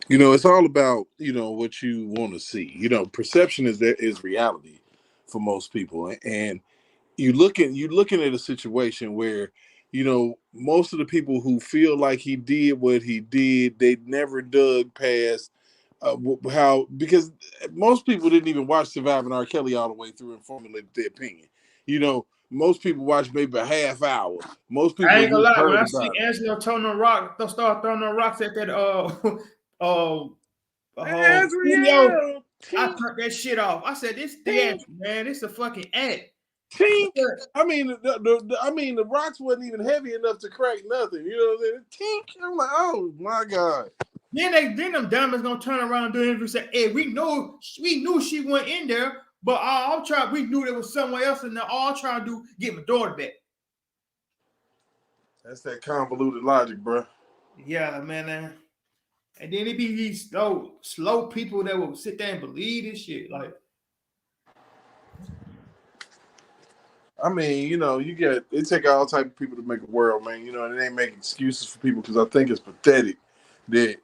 It's all about what you want to see. Perception is reality for most people, and you're looking at a situation where most of the people who feel like he did what he did, they never dug past how, because most people didn't even watch Surviving R. Kelly all the way through and formulate their opinion. Most people watch maybe a half hour. Most I people ain't have gonna just lie, when heard I see about it. Angelo throwing the rock, they'll start throwing the rocks at that uh studio, Azriel, I tink, turned that shit off. I said, this tink, theatrical, man, this is a fucking act. tink. I mean, the rocks wasn't even heavy enough to crack nothing. You know what I'm saying? Tink. I'm like, oh my god. Then them diamonds gonna turn around and do it and say, hey, we knew she went in there, but we knew there was somewhere else in there. All I'm trying to do get my daughter back. That's that convoluted logic, bro. Yeah, man. And then it be these slow people that will sit there and believe this shit. Like, I mean, you get it take all type of people to make a world, man. And they make excuses for people because I think it's pathetic that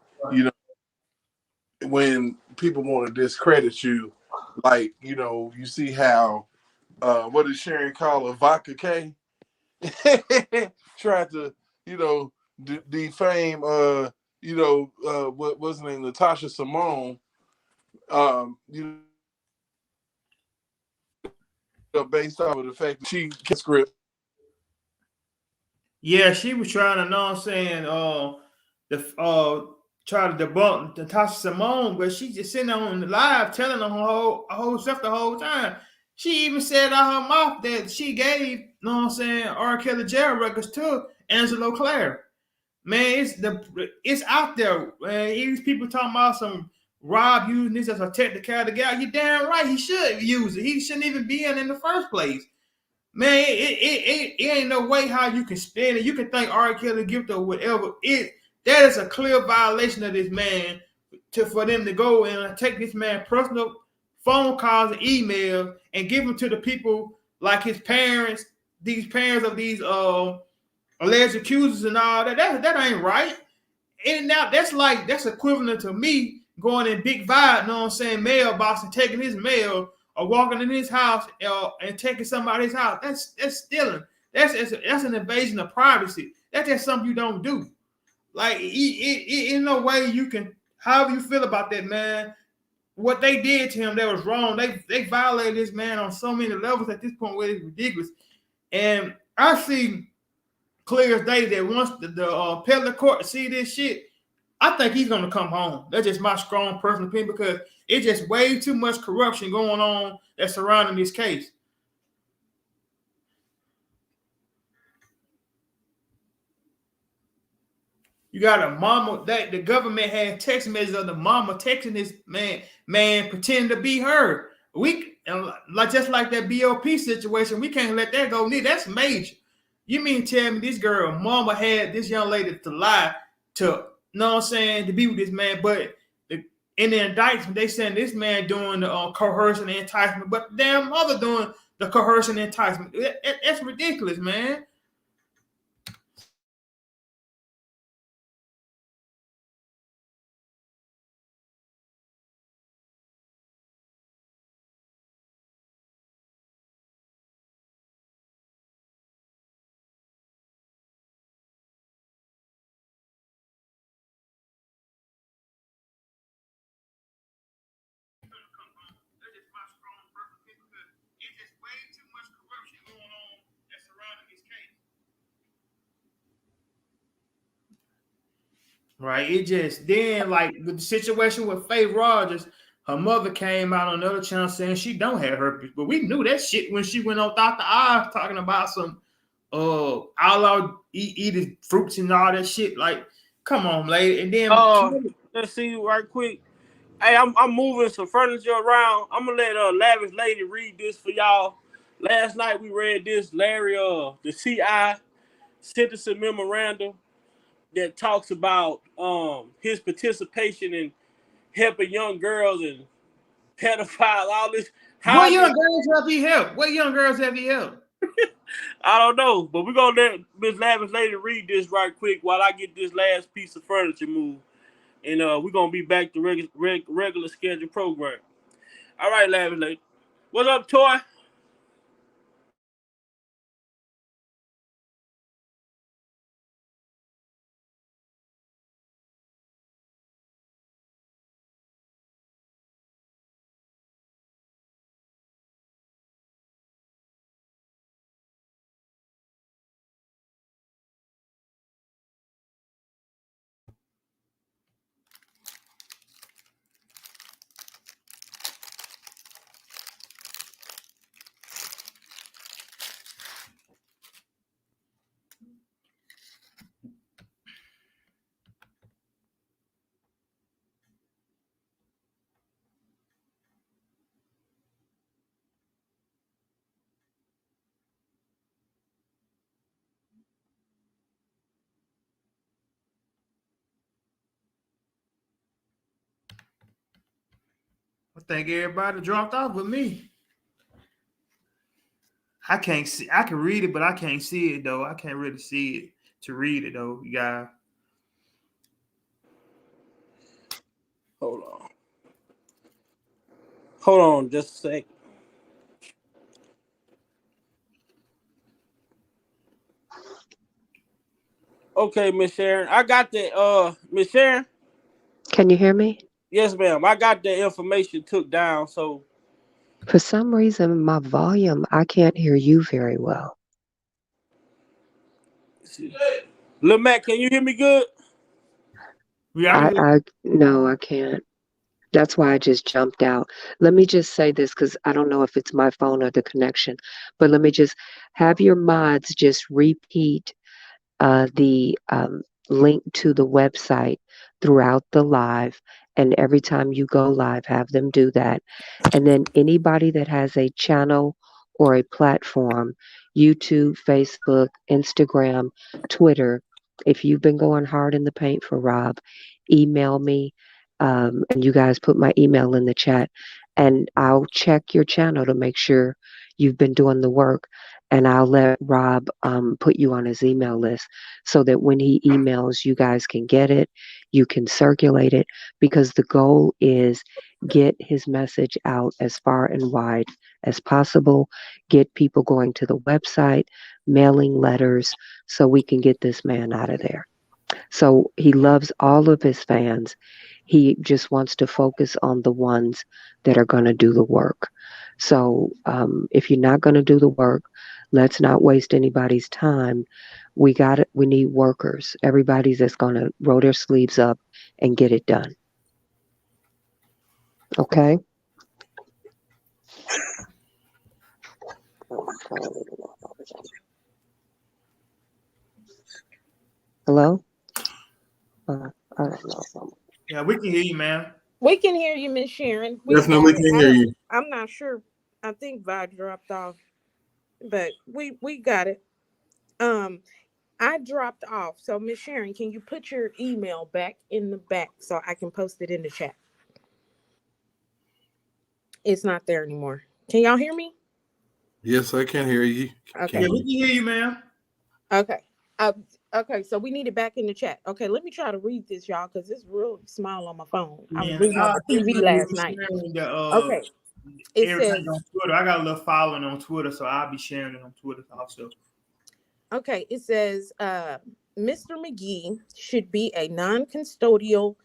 when people want to discredit you, like you see how what did Sharon call a vodka K? Tried to defame what was her name, Natasha Simone, based off of the fact that she script. yeah, she was trying to, know what I'm saying, try to debunk Natasha Simone, but she just sitting on the live telling her whole stuff the whole time. She even said out her mouth that she gave, know what I'm saying, R.Kelly jail records to Angelo Clare. Man, it's out there. Man, these people talking about some Rob using this as a technicality. Guy, you damn right he should use it. He shouldn't even be in the first place. Man, it ain't no way how you can spin it. You can think R. Kelly guilty or whatever. That is a clear violation of this man for them to go and take this man personal phone calls and emails and give them to the people like his parents, these parents of these alleged accusers and all that. That ain't right. And now that's equivalent to me going in big vibe, you know what I'm saying, mailbox and taking his mail or walking in his house and taking somebody's house. That's stealing. That's an invasion of privacy. That's just something you don't do. Like in no way you can, however you feel about that man, what they did to him that was wrong. They violated this man on so many levels at this point where it's ridiculous. And I see clear as day that once the appellate court see this shit, I think he's gonna come home. That's just my strong personal opinion because it's just way too much corruption going on that's surrounding this case. You got a mama that the government had text messages of the mama texting this man pretending to be her. We like just like that BOP situation, we can't let that go. That's major. You mean tell me this girl mama had this young lady to lie to, you know what I'm saying, to be with this man, but in the indictment they saying this man doing the coercion and enticement, but the damn mother doing the coercion and enticement. That's ridiculous, man. That's just my strong personal opinion because it's just way too much corruption going on that's surrounding this case. Right. It just then like with the situation with Faye Rogers, her mother came out on another channel saying she don't have herpes, but we knew that shit when she went on Dr. Oz talking about some outlaw eating fruits and all that shit. Like, come on, lady. And then Let's see right quick. Hey, I'm moving some furniture around. I'm gonna let Lavish Lady read this for y'all. Last night we read this. Larry, the CI sentencing memorandum that talks about his participation in helping young girls and pedophile, all this. what How young did girls have he helped? What young girls have he helped? I don't know, but we're gonna let Miss Lavish Lady read this right quick while I get this last piece of furniture moved, and we're gonna be back to regular scheduled program. All right, Lavish Lady. What's up, Toy? I think everybody dropped off with me. I can't see. I can read it, but I can't see it though. I can't really see it to read it though, you guys. Hold on. Hold on just a sec. Okay, Miss Sharon. I got the Miss Sharon. Can you hear me? Yes, ma'am. I got the information took down. So, For some reason, my volume, I can't hear you very well. Lil Mac, can you hear me good? Yeah, I can hear. No, I can't. That's why I just jumped out. Let me just say this because I don't know if it's my phone or the connection, but let me just have your mods just repeat the link to the website throughout the live. And every time you go live, have them do that. And then anybody that has a channel or a platform, YouTube, Facebook, Instagram, Twitter, if you've been going hard in the paint for Rob, email me And you guys put my email in the chat, and I'll check your channel to make sure you've been doing the work. And I'll let Rob put you on his email list so that when he emails, you guys can get it, you can circulate it, because the goal is get his message out as far and wide as possible, get people going to the website, mailing letters, so we can get this man out of there. So he loves all of his fans. He just wants to focus on the ones that are going to do the work. So if you're not going to do the work, let's not waste anybody's time. We got it. We need workers. Everybody's just going to roll their sleeves up and get it done. Okay. Hello. I don't know. Yeah, we can hear you, man. We can hear you, Miss Sharon. We Definitely got it. can hear you. I'm not sure. I think Vibe dropped off, but we got it. Um, I dropped off. So Miss Sharon, can you put your email back in the back so I can post it in the chat? It's not there anymore. Can y'all hear me? Yes, I can hear you. Okay. Yeah, we can hear you, man. Okay. Okay, so we need it back in the chat. Okay, let me try to read this, y'all, because it's real small on my phone. I was Yeah, reading on I the think TV we're gonna last be night. sharing Okay, it everything says, on Twitter. I got a little following on Twitter, so I'll be sharing it on Twitter also. okay, it says, Mr. McGee should be a non-custodial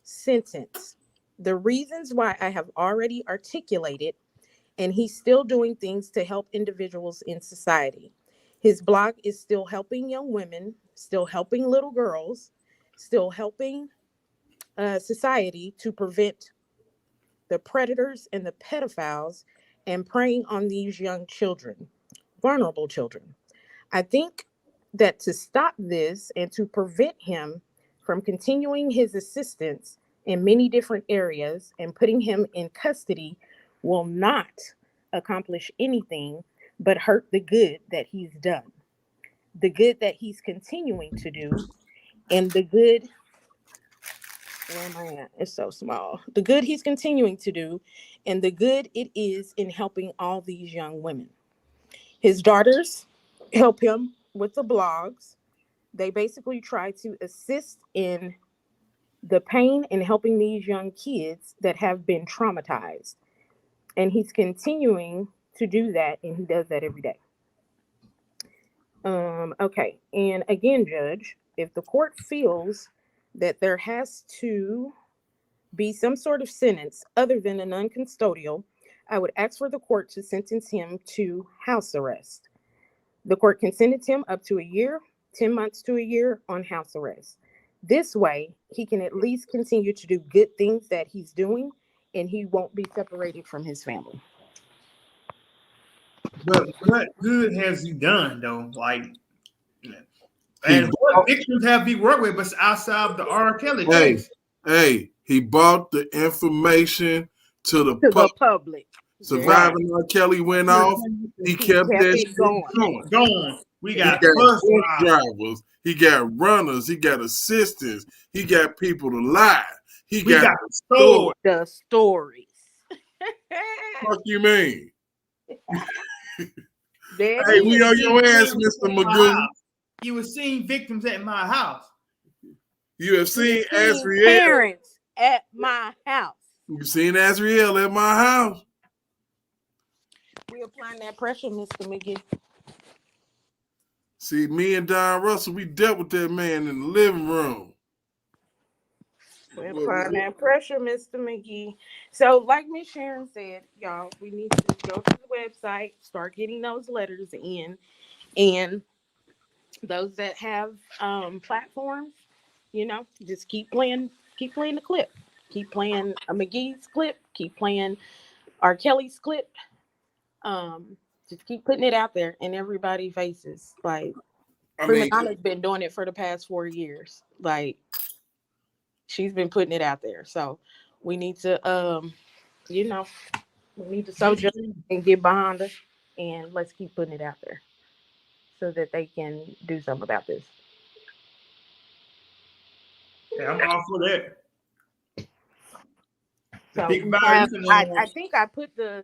sentence. The reasons why I have already articulated, and he's still doing things to help individuals in society. His blog is still helping young women, still helping little girls, still helping society to prevent the predators and the pedophiles, and preying on these young children, vulnerable children. I think that to stop this and to prevent him from continuing his assistance in many different areas and putting him in custody will not accomplish anything but hurt the good that he's done, the good that he's continuing to do, and the good, where am I at? It's so small. The good he's continuing to do, and the good it is in helping all these young women. His daughters help him with the blogs. They basically try to assist in the pain and helping these young kids that have been traumatized. And he's continuing to do that, and he does that every day. Okay. And again, Judge, if the court feels that there has to be some sort of sentence other than a non-custodial, I would ask for the court to sentence him to house arrest. The court can sentence him up to a year, 10 months to a year on house arrest. This way, he can at least continue to do good things that he's doing, and he won't be separated from his family. But what good has he done though? Like, He and what victims have he worked with, but outside of the R.Kelly case? he bought the information to the To the public. public. Surviving R.Kelly went off. He kept kept that it shit going. Going. We He got got bus bus drivers. drivers. He got runners. He got assistants. He got people to lie. He We got got the store. The stories. What you mean? There Hey, it we is. on your ass, Mr. Magoo. You were seeing victims at my house. You have seen Azriel. Parents at my house. You've seen Azriel at my house. We applying that pressure, Mr. McGee. See, me and Don Russell, we dealt with that man in the living room. We're applying that pressure, Mr. McGee. So, like Miss Sharon said, y'all, we need to go to the website, start getting those letters in, and those that have platforms, just keep playing the clip, keep playing a McGee's clip, keep playing R.Kelly's clip. Just keep putting it out there in everybody's faces. Like, Prima Donna's been doing it for the past 4 years. Like, she's been putting it out there. So we need to, we need to soldier and get behind her, and let's keep putting it out there so that they can do something about this. Yeah, I'm all for that. So Big we Bow, have. you can. I think I put the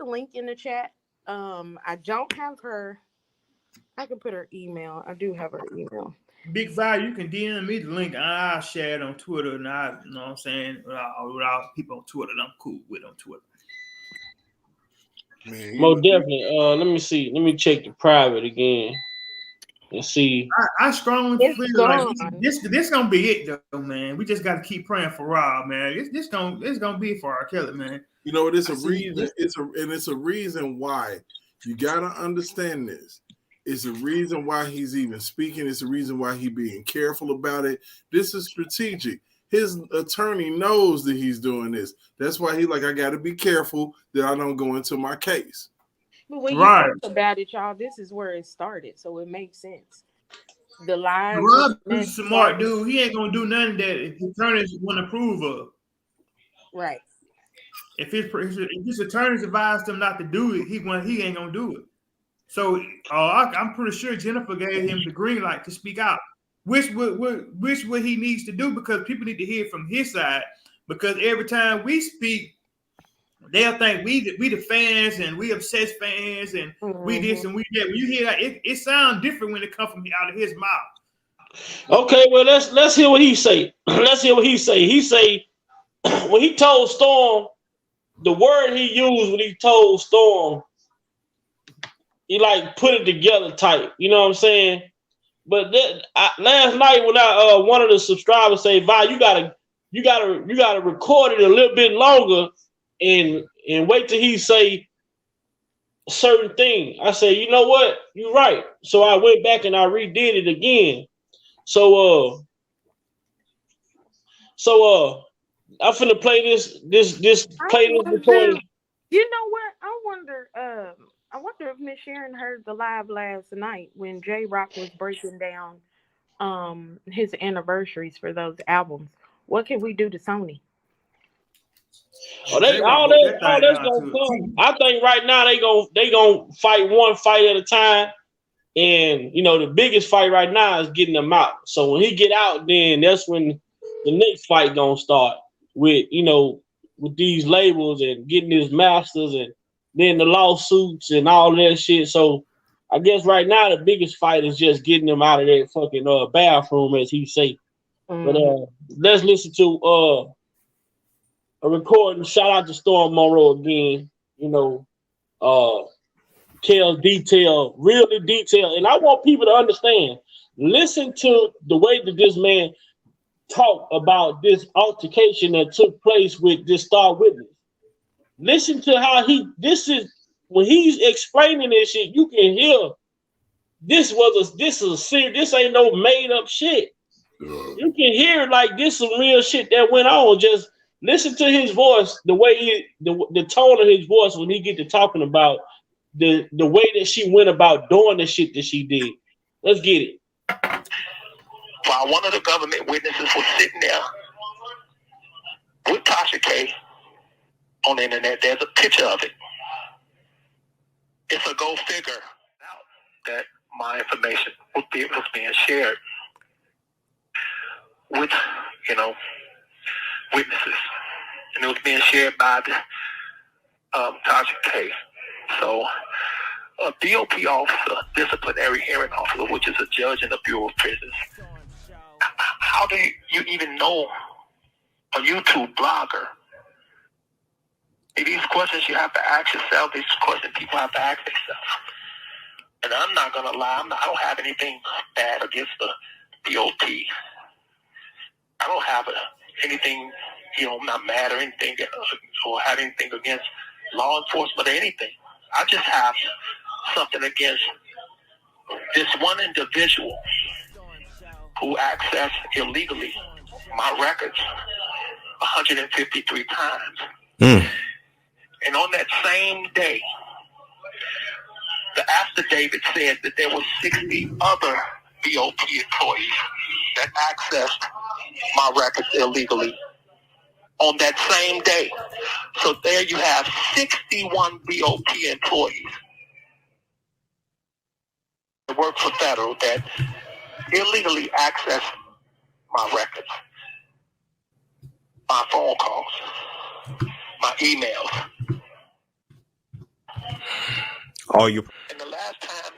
link in the chat. I don't have her. I can put her email. I do have her email. Big Bow, you can DM me the link. I'll share it on Twitter, and I, you know what I'm saying, with all people on Twitter that I'm cool with on Twitter. Man, Most definitely. Let me see. Let me check the private again and see. I strongly It's feel like gone. this gonna be it though, man. We just got to keep praying for Rob, man. This gonna be it for R.Kelly, man. you know it's I a see reason. this. It's a reason why. You gotta understand this. It's a reason why he's even speaking. It's a reason why he's being careful about it. This is strategic. His attorney knows that he's doing this. That's why he like, I got to be careful that I don't go into my case. But when you Right. think about it, y'all, this is where it started, so it makes sense. The live Rob is a event smart started. dude. He ain't gonna do nothing that his attorneys wouldn't approve of. Right. If his attorneys advised him not to do it, he ain't gonna do it. So I'm pretty sure Jennifer gave him the green light to speak out, which what he needs to do, because people need to hear from his side. Because every time we speak, they'll think we the fans and we obsessed fans and we this and we that. When you hear that, it sounds different when it comes from out of his mouth. Okay, well let's hear what he say. Let's hear what he say. He say when he told Storm, the word he used when he told Storm, he like put it together type. You know what I'm saying? But last night when one of the subscribers say, "Vi, you gotta record it a little bit longer and wait till he say a certain thing." I say, you know what? You're right. So I went back and I redid it again. So I'm finna play this recording. You know what? I wonder if Miss Sharon heard the live last night when J Rock was breaking down his anniversaries for those albums. What can we do to Sony? Oh, J-Rock broke that thing that's down gonna to a come. T. I think right now they gonna fight one fight at a time, and you know the biggest fight right now is getting them out. So when he get out, then that's when the next fight gonna start with with these labels and getting his masters and then the lawsuits and all that shit. So I guess right now the biggest fight is just getting them out of that fucking bathroom, as he say. But let's listen to a recording. Shout out to Storm Monroe again. Kel's really detailed. And I want people to understand. Listen to the way that this man talked about this altercation that took place with this star witness. Listen to how when he's explaining this shit, you can hear this is serious. This ain't no made up shit. You can hear like this some real shit that went on. Just listen to his voice, the way the tone of his voice when he get to talking about the way that she went about doing the shit that she did. Let's get it. While one of the government witnesses was sitting there with Tasha K on the internet, there's a picture of it. It's a go figure that my information was being shared with, witnesses. And it was being shared by the Tasha K. So a DOP officer, disciplinary hearing officer, which is a judge in the Bureau of Prisons, how do you even know a YouTube blogger? These questions you have to ask yourself. These questions people have to ask themselves. And I'm not going to lie. I don't have anything bad against the DOP. I don't have anything, I'm not mad or anything or have anything against law enforcement or anything. I just have something against this one individual who accessed illegally my records 153 times. And on that same day, the affidavit said that there were 60 other BOP employees that accessed my records illegally on that same day. So there you have 61 BOP employees that work for federal that illegally access my records, my phone calls. my emails. All you. And the last time,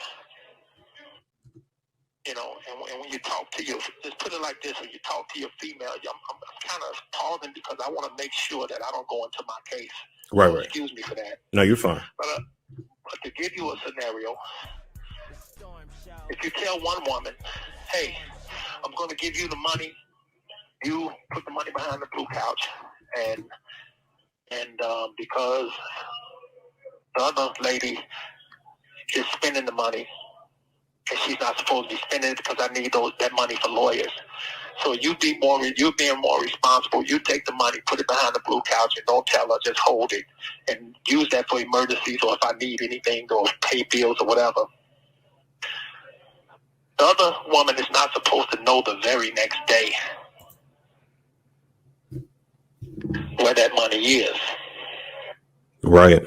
you know, and when you talk to your, just put it like this, when you talk to your female, I'm kind of pausing because I want to make sure that I don't go into my case. Right, so right. Excuse me for that. No, you're fine. But to give you a scenario, if you tell one woman, hey, I'm going to give you the money, you put the money behind the blue couch, and because the other lady is spending the money, and she's not supposed to be spending it because I need that money for lawyers. So you're being more responsible. You take the money, put it behind the blue couch, and don't tell her. Just hold it and use that for emergencies or if I need anything or pay bills or whatever. The other woman is not supposed to know the very next day where that money is. Right.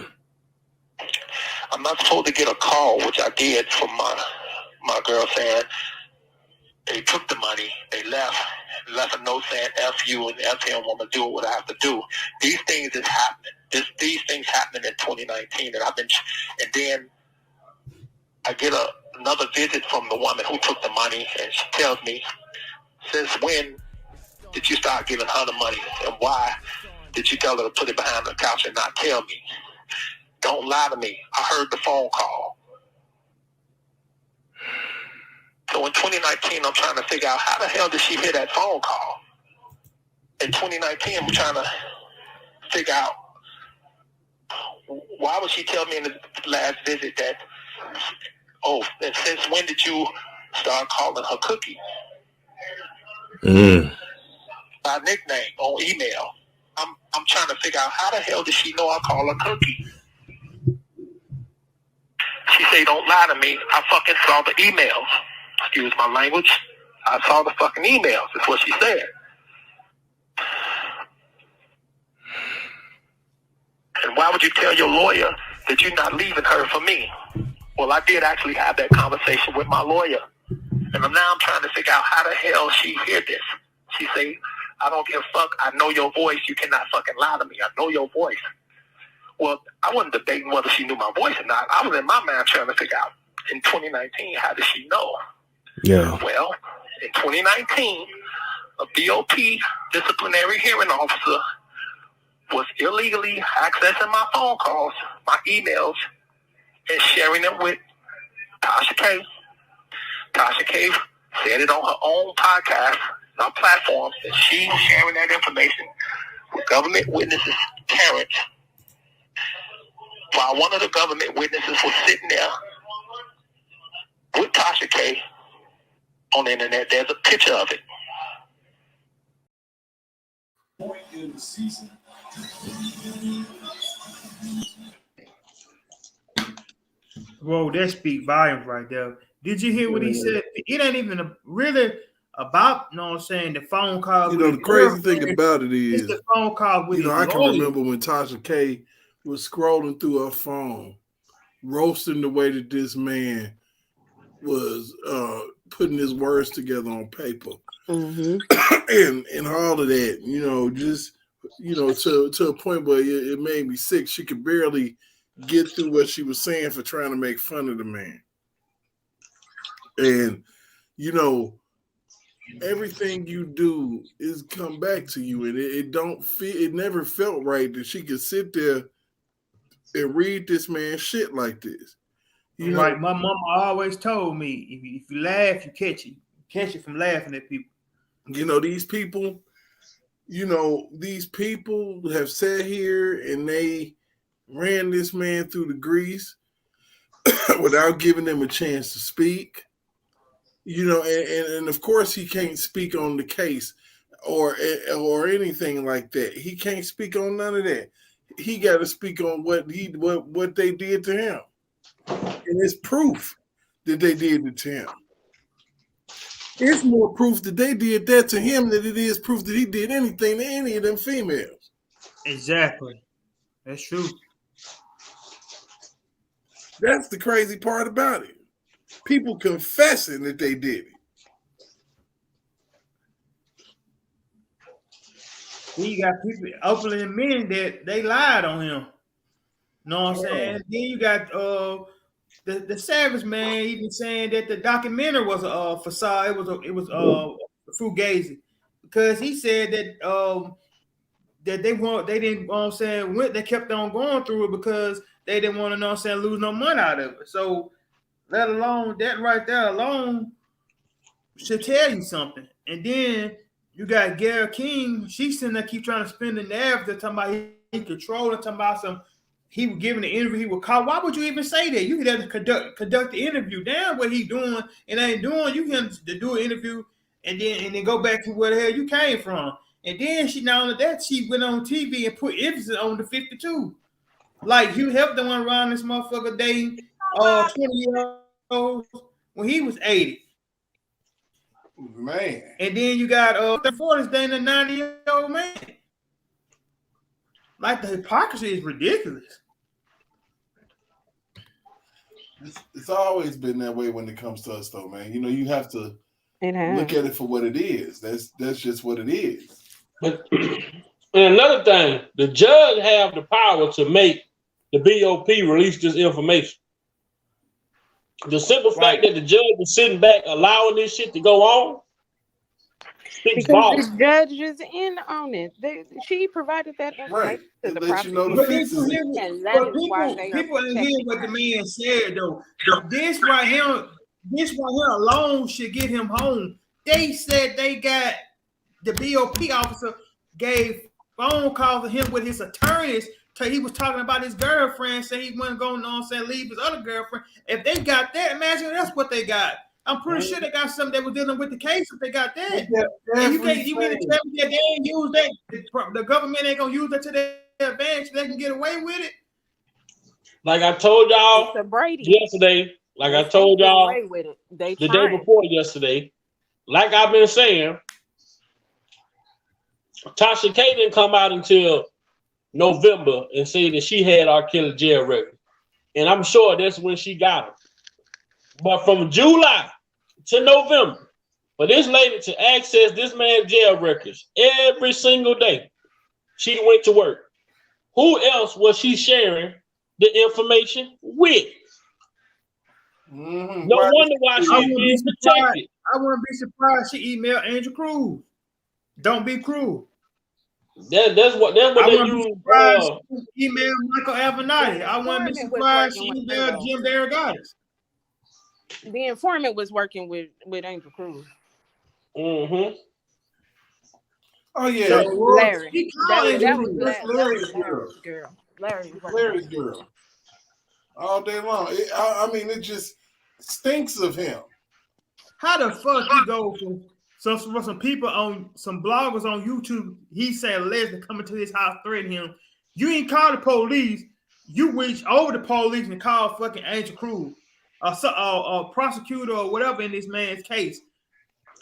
I'm not supposed to get a call, which I did from my girl saying they took the money, they left a note saying F you and F him, I'm going to do what I have to do. These things is happening. These things happening in 2019, and then I get another visit from the woman who took the money, and she tells me, since when did you start giving her the money, and why did you tell her to put it behind the couch and not tell me? Don't lie to me. I heard the phone call. So in 2019, I'm trying to figure out how the hell did she hear that phone call? In 2019, I'm trying to figure out why would she tell me in the last visit that, and since when did you start calling her Cookie? By nickname on email. I'm trying to figure out how the hell did she know I call her Cookie? She say, don't lie to me. I fucking saw the emails. Excuse my language. I saw the fucking emails. That's what she said. And why would you tell your lawyer that you're not leaving her for me? Well, I did actually have that conversation with my lawyer. And now I'm trying to figure out how the hell she hear this. She say, I don't give a fuck. I know your voice. You cannot fucking lie to me. I know your voice. Well, I wasn't debating whether she knew my voice or not. I was in my mind trying to figure out, in 2019, how did she know? Yeah. Well, in 2019, a BOP disciplinary hearing officer was illegally accessing my phone calls, my emails, and sharing them with Tasha K. Tasha K said it on her own podcast, on platforms, that she was sharing that information with government witnesses' parents. While one of the government witnesses was sitting there with Tasha K on the internet, there's a picture of it. Whoa, that speak volumes right there. Did you hear what he said? It ain't even really about, you know what I'm saying, the phone call. You know, the crazy thing about it is, it's the phone call with you know, his I can lawyer. remember when Tasha K was scrolling through her phone, roasting the way that this man was putting his words together on paper. And all of that, you know, just, you know, to a point where it made me sick. She could barely get through what she was saying for trying to make fun of the man. And, you know, everything you do is come back to you, and it never felt right that she could sit there and read this man shit like this. You know, right. My mama always told me, if you laugh, you catch it. Catch it from laughing at people. You know, these people have sat here and they ran this man through the grease without giving them a chance to speak. You know, and of course he can't speak on the case or anything like that. He can't speak on none of that. He got to speak on what they did to him, and it's proof that they did it to him. It's more proof that they did that to him than it is proof that he did anything to any of them females. Exactly, that's true. That's the crazy part about it. People confessing that they did it. He got people openly admitting that they lied on him. Know what I'm saying? Then you got the Savage man even saying that the documentary was a facade. It was fugazi, because he said that that they didn't, know what I'm saying, they kept on going through it because they didn't want to, know what I'm saying, lose no money out of it. So let alone that right there alone should tell you something. And then you got Gayle King. She's sitting there keep trying to spin the narrative, talking about he controlling, talking about some he was giving the interview, he would call. Why would you even say that? You could have to conduct the interview. Damn what he doing and ain't doing. You can to do an interview and then go back to where the hell you came from. And then she, not only that, she went on TV and put emphasis on the 52. Like Hugh Hefner went around this motherfucker dating 20-year-olds when he was 80. Man. And then you got 40s dating a 90-year-old man. Like, the hypocrisy is ridiculous. It's always been that way when it comes to us, though, man. You know, you have to look at it for what it is. That's just what it is. But and another thing, the judge have the power to make the BOP release this information. The simple fact that the judge is sitting back allowing this shit to go on speaks volumes. Because the judge is in on it. She provided that information to the prosecution. But people ain't hear what the man said, though. This right here alone should get him home. They said they got the BOP officer gave phone calls to him with his attorneys. He was talking about his girlfriend, saying he wasn't going to leave his other girlfriend. If they got that, imagine that's what they got. I'm pretty sure they got something that was dealing with the case if they got that. And you mean to tell me that they ain't use that? The government ain't gonna use that to their advantage. They can get away with it. Like I told y'all yesterday, like I told y'all the day before yesterday, like I've been saying, Tasha K didn't come out until November and say that she had R.Kelly jail record. And I'm sure that's when she got him. But from July to November, for this lady to access this man's jail records every single day, she went to work. Who else was she sharing the information with? Mm-hmm. No wonder why she's being protected. I wouldn't be surprised she emailed Angel Cruz. Don't be cruel. That's what they use. Email Michael Avenatti. I wouldn't be surprised she emailed Jim Daragatis. The informant was working with Angel Cruz. Mm-hmm. Oh yeah, so, Larry. That was Larry's girl. Larry's girl. All day long. I mean, it just stinks of him. How the fuck you go from some people on some bloggers on YouTube? He said allegedly coming to his house threatening him. You ain't call the police. You reach over the police and call fucking Angel Cruz, a prosecutor or whatever in this man's case.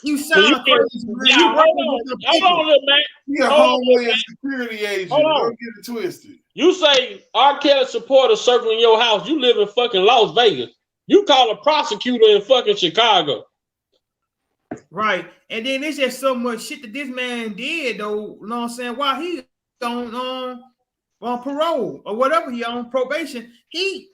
You sound crazy. Hold on, little man. You're a Homeland Security agent. Don't get it twisted. You say R. Kelly supporter circling your house. You live in fucking Las Vegas. You call a prosecutor in fucking Chicago. Right. And then there's just so much shit that this man did, though. You know what I'm saying? While he on parole or whatever, he on probation, he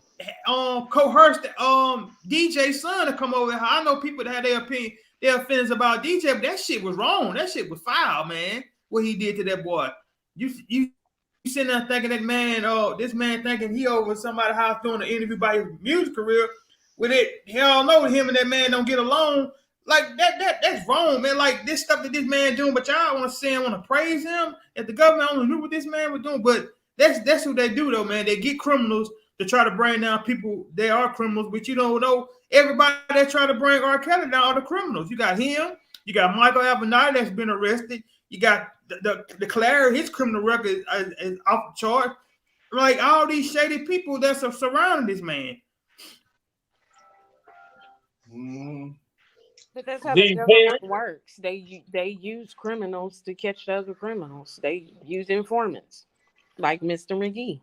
coerced DJ's son to come over here. I know people that had their opinion, their feelings about DJ, but that shit was wrong. That shit was foul, man. What he did to that boy. You sitting there thinking that man, this man thinking he over somebody's house doing an interview about his music career. With it, hell no, him and that man don't get along. Like that's wrong, man. Like this stuff that this man doing, but y'all want to say and want to praise him. If the government only knew what this man was doing, but that's what they do though, man. They get criminals to try to bring down people. They are criminals, but you don't know everybody that try to bring R. Kelly down are the criminals. You got him, you got Michael Avenatti that's been arrested. You got the Clary, his criminal record is off the chart. Like all these shady people that's surrounding this man. But that's how the government works. They use criminals to catch other criminals. They use informants, like Mr. McGee.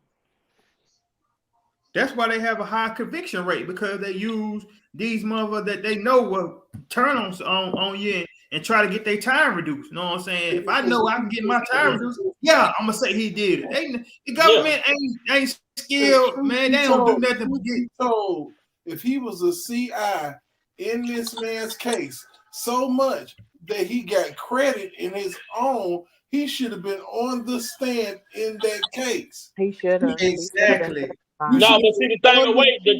That's why they have a high conviction rate, because they use these motherfuckers that they know will turn on you and try to get their time reduced. You know what I'm saying? If I know I can get my time reduced, Yeah, I'm gonna say he did it. The government ain't skilled, man. They don't do nothing but get. He told if he was a CI in this man's case so much that he got credit in his own, he should have been on the stand in that case. He should have. Exactly. No, but see the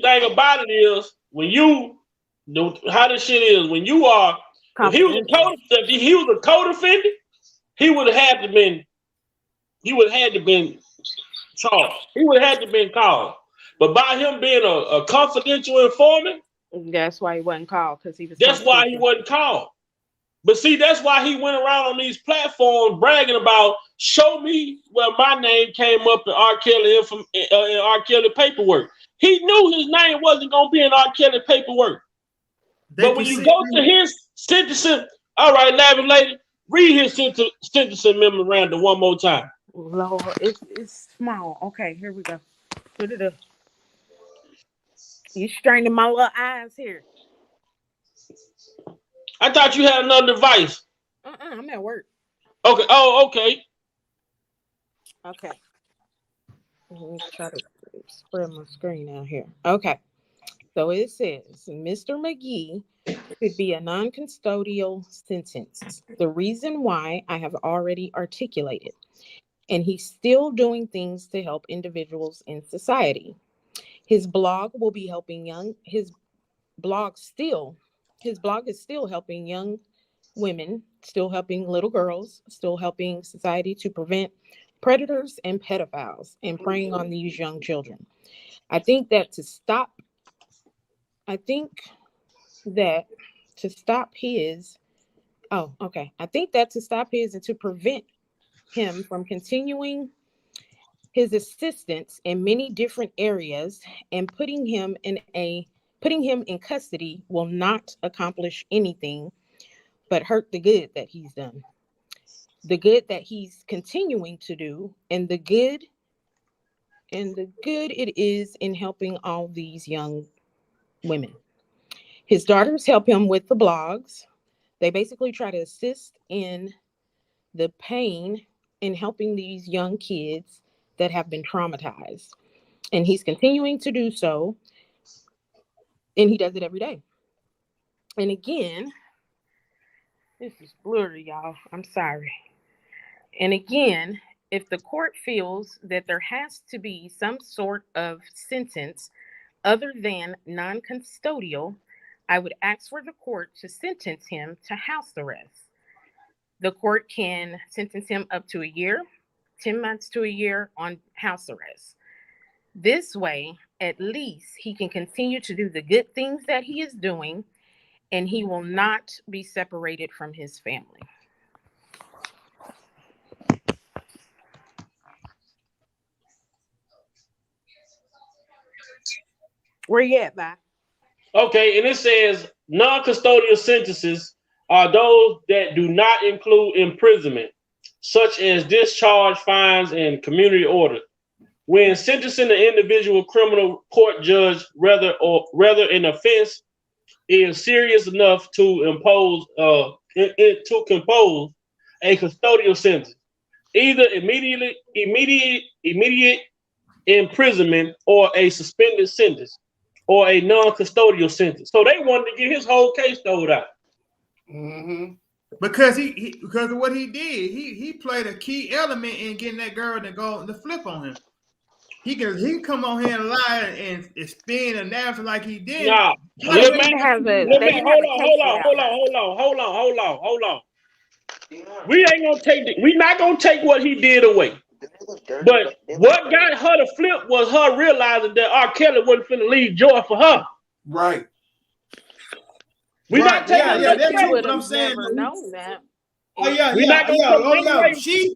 thing about it is when you how this shit is when you are if he was a co-defendant, he would have had to been charged. He would have had to been called. But by him being a confidential informant, that's why he wasn't called because he was. That's why he wasn't called. But see, that's why he went around on these platforms bragging about, show me where my name came up in R.Kelly in R.Kelly paperwork. He knew his name wasn't going to be in R.Kelly paperwork. But when you go to his sentencing, all right, Lavish lady, read his sentencing memoranda one more time. Lord, it's small. Okay, here we go. Put it up. You straining my little eyes here. I thought you had another device. I'm at work. Okay. Oh, okay. Okay. Let me try to spread my screen out here. Okay. So it says Mr. McGee could be a non-custodial sentence. The reason why I have already articulated. And he's still doing things to help individuals in society. His blog will be helping his blog is still helping young women, still helping little girls, still helping society to prevent predators and pedophiles and preying on these young children. I think that to stop his and to prevent him from continuing his assistance in many different areas and putting him in custody will not accomplish anything but hurt the good that he's done, the good that he's continuing to do, and the good it is in helping all these young women. His daughters help him with the blogs. They basically try to assist in the pain in helping these young kids that have been traumatized. And he's continuing to do so. And he does it every day. And again, this is blurry, y'all. I'm sorry. And again, if the court feels that there has to be some sort of sentence other than non-custodial, I would ask for the court to sentence him to house arrest. The court can sentence him up to a year, 10 months to a year on house arrest. This way, at least he can continue to do the good things that he is doing, and he will not be separated from his family. Where you at, bye? Okay, and it says non-custodial sentences are those that do not include imprisonment, such as discharge, fines, and community order. When sentencing an individual criminal court judge, whether an offense is serious enough to compose a custodial sentence, either immediate imprisonment or a suspended sentence or a non-custodial sentence. So they wanted to get his whole case thrown out. Mm-hmm. Because because of what he did, he played a key element in getting that girl to flip on him. He can come on here and lie and spin a narrative like he did. Nah, hold on. We not gonna take what he did away. But what got her to flip was her realizing that R.Kelly wasn't finna leave Joy for her. Right. We not taking that's true. what I'm saying. Known that. We're not gonna take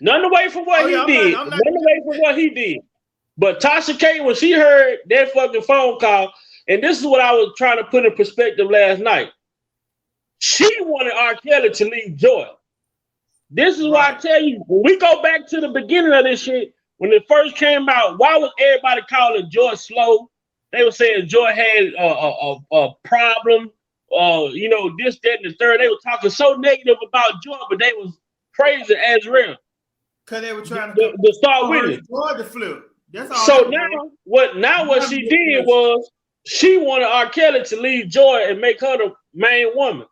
nothing away from what he did. Nothing away from what he did. But Tasha K, when she heard that fucking phone call, and this is what I was trying to put in perspective last night. She wanted R. Kelly to leave Joy. This is why I tell you, when we go back to the beginning of this shit, when it first came out, why was everybody calling Joy slow? They were saying Joy had a problem, this, that, and the third. They were talking so negative about Joy, but they was praising Azrael Because they were trying to to start with it. Georgia flip. That's all. So now what she did was she wanted R.Kelly to leave Joy and make her the main woman.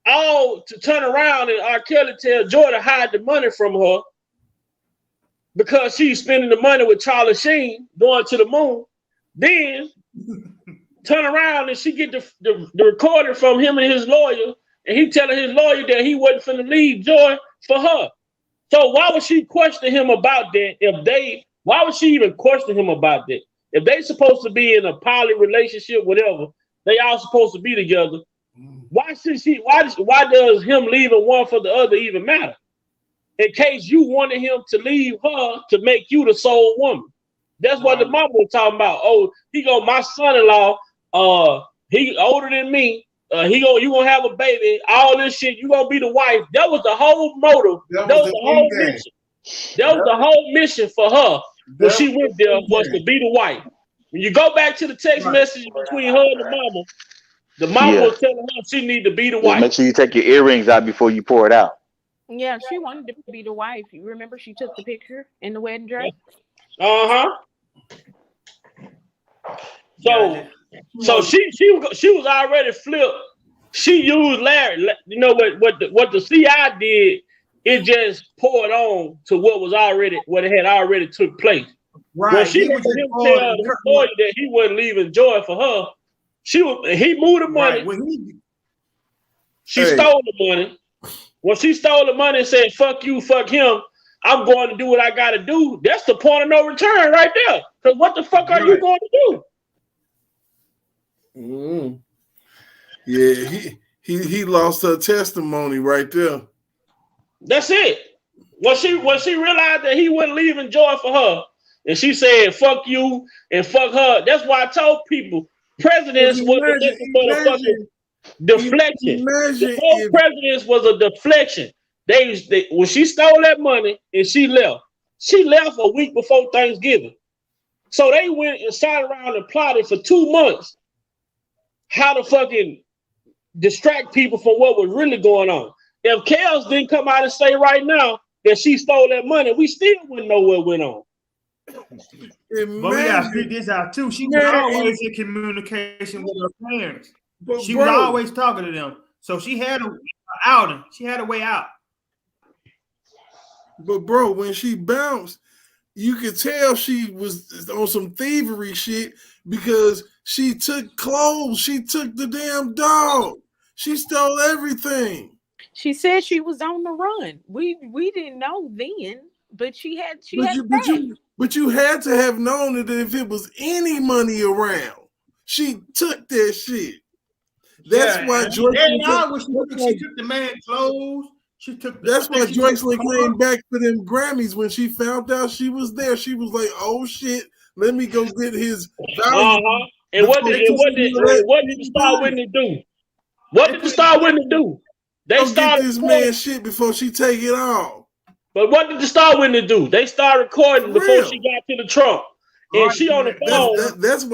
All to turn around and R.Kelly tell Joy to hide the money from her because she's spending the money with Charlie Sheen going to the moon. Then turn around and she get the recording from him and his lawyer, and he telling his lawyer that he wasn't finna leave Joy for her. So why would she question him about that? Why would she even question him about that? If they supposed to be in a poly relationship, whatever, they all supposed to be together. Why should she? Why does him leaving one for the other even matter? In case you wanted him to leave her to make you the sole woman. That's what the mama was talking about. Oh, my son-in-law, he older than me. You gonna have a baby, all this shit, you gonna be the wife. That was the whole motive. That was the whole mission. That was the whole mission for her when she went there was to be the wife. When you go back to the text message between her and the mama was telling her she need to be the wife. Make sure you take your earrings out before you pour it out. Yeah, she wanted to be the wife. You remember she took the picture in the wedding dress? So she was already flipped. She used Larry. You know what the CI did? It just poured on to what had already took place. Right. When she was him tell the lawyer that he wasn't leaving Joy for her, he moved the money. Right. She stole the money. When she stole the money and said, fuck you, fuck him, I'm going to do what I got to do. That's the point of no return right there. Because what the fuck are you going to do? Yeah, he lost her testimony right there. That's it. When she realized that he wasn't leaving Joy for her, and she said, fuck you and fuck her. That's why I told people, presidents was nothing but a fucking deflection. The whole presidents was a deflection. They when she stole that money and she left a week before Thanksgiving. So they went and sat around and plotted for 2 months how to fucking distract people from what was really going on. If Kels didn't come out and say right now that she stole that money, we still wouldn't know what went on. But we gotta figure this out too. She was always in communication with her parents. She was always talking to them. So she had a outing. She had a way out. But bro, when she bounced, you could tell she was on some thievery shit because she took clothes. She took the damn dog. She stole everything. She said she was on the run. We didn't know then, but but you had to have known that if it was any money around, she took that shit. That's why Joycelyn she took the man's clothes. That's why Joycelyn came back for them Grammys when she found out she was there. She was like, "Oh shit, let me go get his value." And what did the Star Witness do? What did the Star Witness do? They started this man shit before she take it all. But what did the Star Witness do? They started recording before she got to the trunk. And she on the phone. That's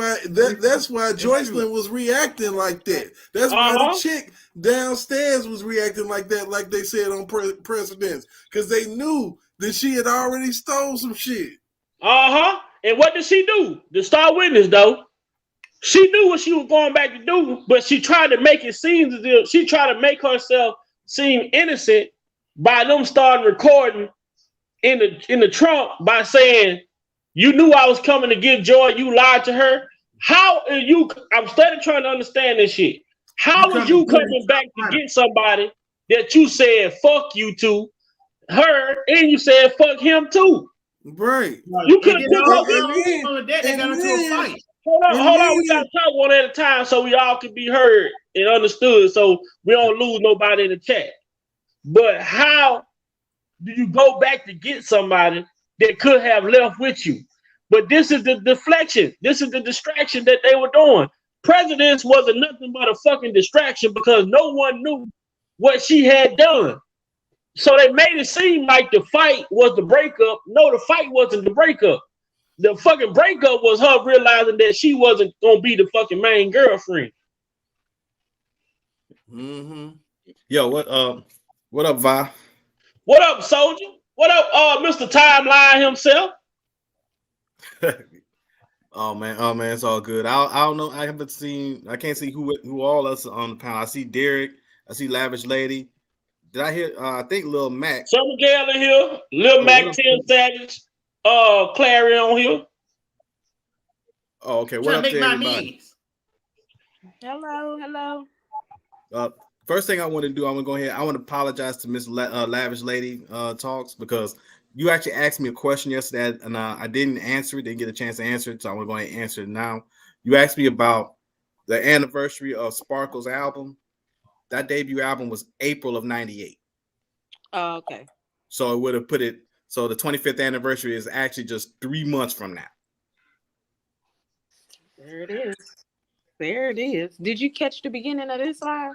why Joycelyn was reacting like that. That's why the chick downstairs was reacting like that, like they said on Precedence, because they knew that she had already stole some shit. And what did she do? The Star Witness, though, she knew what she was going back to do, but she tried to make it seem as if she tried to make herself seem innocent by them starting recording in the trunk by saying, "You knew I was coming to get Joy. You lied to her." How are you? I'm starting trying to understand this shit. How are you coming back to get somebody that you said fuck you to her, and you said fuck him too? Right. You couldn't took her with that. They got into a fight. Hold on. We gotta talk one at a time so we all can be heard and understood, so we don't lose nobody in the chat. But how do you go back to get somebody that could have left with you? But this is the deflection. This is the distraction that they were doing. Presidents wasn't nothing but a fucking distraction because no one knew what she had done. So they made it seem like the fight was the breakup. No, the fight wasn't the breakup. The fucking breakup was her realizing that she wasn't gonna be the fucking main girlfriend. Yo, what up, Vi? What up, soldier? What up, Mr. Timeline himself? Oh man, it's all good. I don't know. I can't see who all else on the panel. I see Derek. I see Lavish Lady. Did I hear? I think Lil Mac. Summer Gale in here. Lil Oh, what Mac up? 10 Savage. Clary on here. Oh, okay. I'm What trying to up make to my everybody? Hello. First thing I want to do, I'm gonna go ahead. I want to apologize to Miss Lavish Lady Talks, because you actually asked me a question yesterday, and I didn't answer it. Didn't get a chance to answer it, so I'm going to answer it now. You asked me about the anniversary of Sparkle's album. That debut album was April of '98. Oh, okay. So it would have put it. So the 25th anniversary is actually just 3 months from now. There it is. There it is. Did you catch the beginning of this live?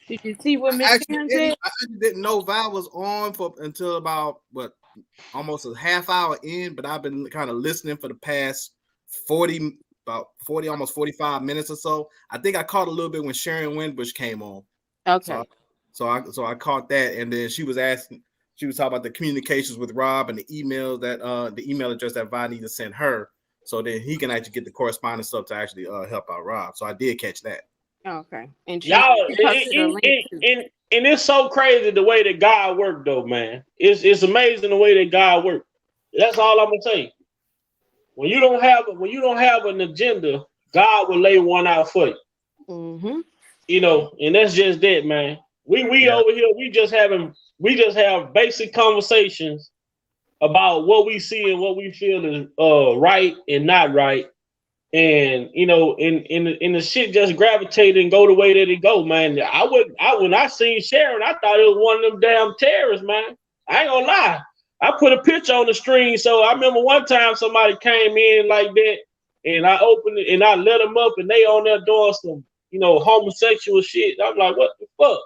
Did you see what Miss Karen said? I actually didn't know Val was on until about almost a half hour in, but I've been kind of listening for the past 40, almost 45 minutes or so. I think I caught a little bit when Sharon Winbush came on. Okay. So I caught that, and then she was talking about the communications with Rob and the email address that Vi need to send her, so then he can actually get the correspondence stuff to actually help out Rob. So I did catch that. Okay. And Y'all, she posted a link too. and it's so crazy the way that God worked, though, man. It's amazing the way that God worked. That's all I'm gonna say. When you don't have an agenda, God will lay one out for you. Mm-hmm. You know, and that's just that, man. We over here, we just have basic conversations about what we see and what we feel is right and not right. And you know, in the shit just gravitate and go the way that it go, man. When I seen Sharon, I thought it was one of them damn terrorists, man. I ain't gonna lie. I put a picture on the screen, so I remember one time somebody came in like that, and I opened it and I let them up, and they on there doing some, homosexual shit. I'm like, what the fuck?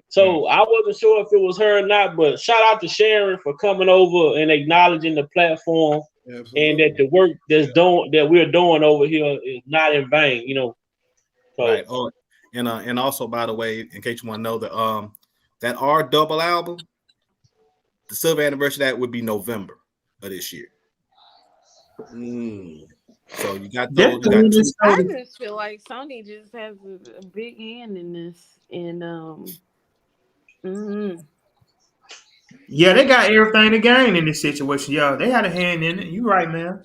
So I wasn't sure if it was her or not, but shout out to Sharon for coming over and acknowledging the platform. Absolutely. And that the work that we're doing over here is not in vain, So, right. Oh, and also, by the way, in case you want to know, that R double album, the silver anniversary of that would be November of this year. So you got those. I just feel like Sony just has a big hand in this, and Yeah, they got everything to gain in this situation. Yeah, they had a hand in it. You right, man.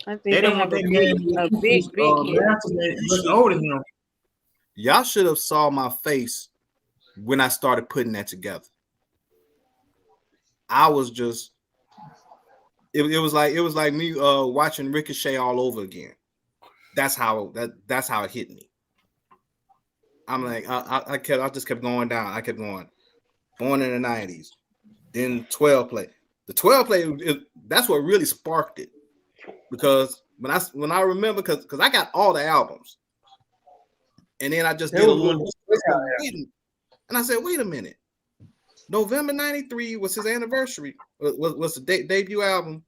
I think they have a big was older than him. Y'all should have saw my face when I started putting that together. I was just it was like me watching Ricochet all over again. That's how it hit me. I'm like, I just kept going down. I kept going. Born in the 90s, then 12 play. The 12 play, that's what really sparked it. Because when I remember, because I got all the albums, and then I just did a little, and I said, wait a minute. November 93 was his anniversary, was the debut album,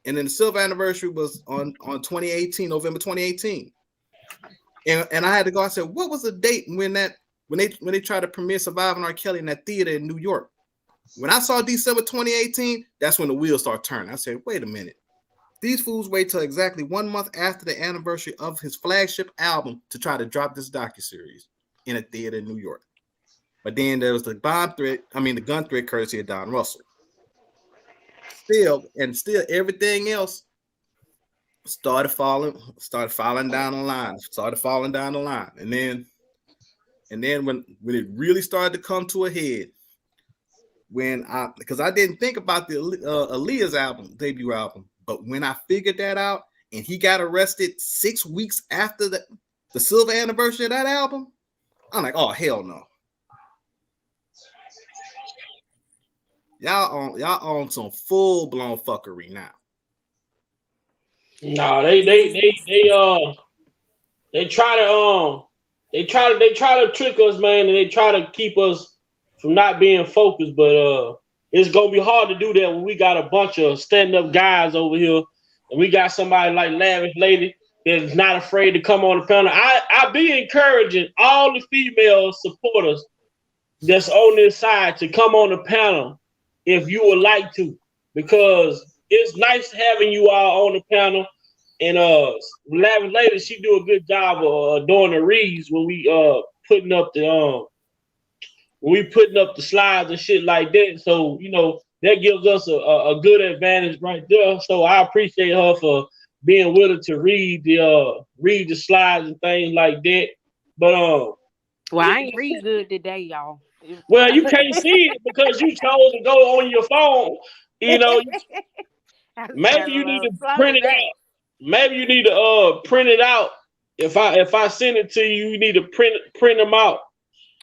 and then the silver anniversary was on 2018, November 2018. And I had to go. I said, what was the date when they tried to premiere Surviving R.Kelly in that theater in New York? When I saw December 2018, that's when the wheels start turning. I said, wait a minute. These fools wait till exactly 1 month after the anniversary of his flagship album to try to drop this docuseries in a theater in New York. But then there was the gun threat courtesy of Don Russell. Still everything else started falling down the line. And then when it really started to come to a head, because I didn't think about the Aaliyah's debut album, but when I figured that out and he got arrested 6 weeks after the silver anniversary of that album, I'm like, oh hell no. Y'all on some full blown fuckery now. No, they try to trick us, man, and they try to keep us from not being focused. But it's gonna be hard to do that when we got a bunch of stand-up guys over here, and we got somebody like Lavish Lady that's not afraid to come on the panel. I be encouraging all the female supporters that's on this side to come on the panel if you would like to, because it's nice having you all on the panel. And Lavish Lady, she do a good job of doing the reads when we putting up the slides and shit like that. So that gives us a good advantage right there. So I appreciate her for being willing to read the slides and things like that. But Well, I ain't read good today, y'all. well, you can't see it because you chose to go on your phone. I just got Maybe a you need little to slow print it today. out. Maybe you need to print it out. If I send it to you, you need to print them out.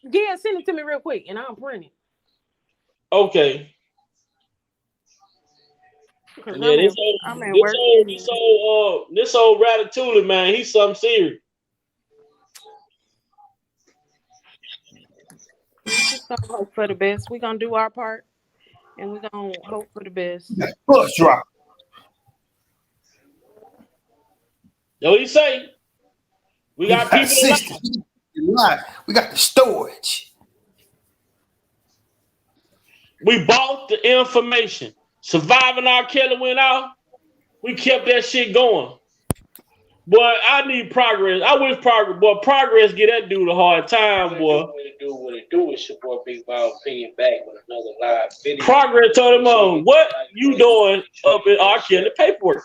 Yeah, send it to me real quick, and I'll print it. Okay. Cause Yeah, I'm at work. this old Ratatouille, man, he's something serious. We just gonna hope for the best. We gonna do our part, and we gonna hope for the best. Bus drop. What you say? We We got got people alive. systems. We got the storage. We bought the information. Surviving R.Kelly went out. We kept that shit going. Boy, I need progress. I wish progress. Boy, progress get that dude a hard time, boy. What it do is your boy Big Bob opinion back with another live video. Progress told him on what you doing up in R. Kelly paperwork.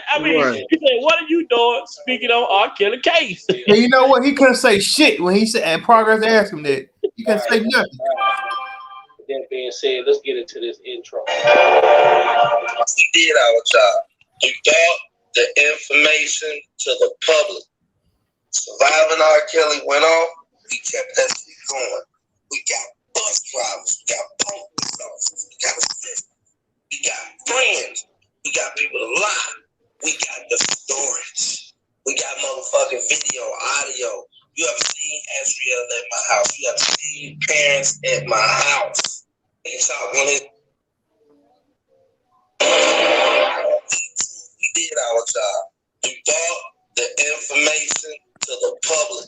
I mean, Right. he said, "What are you doing?" Speaking on R. Kelly case. And you know what? He couldn't say shit when he said, and Progress asked him that. He couldn't say nothing. With that being said, let's get into this intro. We did our job. We brought the information to the public. Surviving R. Kelly went off. We kept that shit going. We got bus drivers. We got police officers. We got assistants. We got friends. We got people to lie. We got the storage. We got motherfucking video, audio. You have seen Azriel at my house. You have seen parents at my house. We did our job. We brought the information to the public.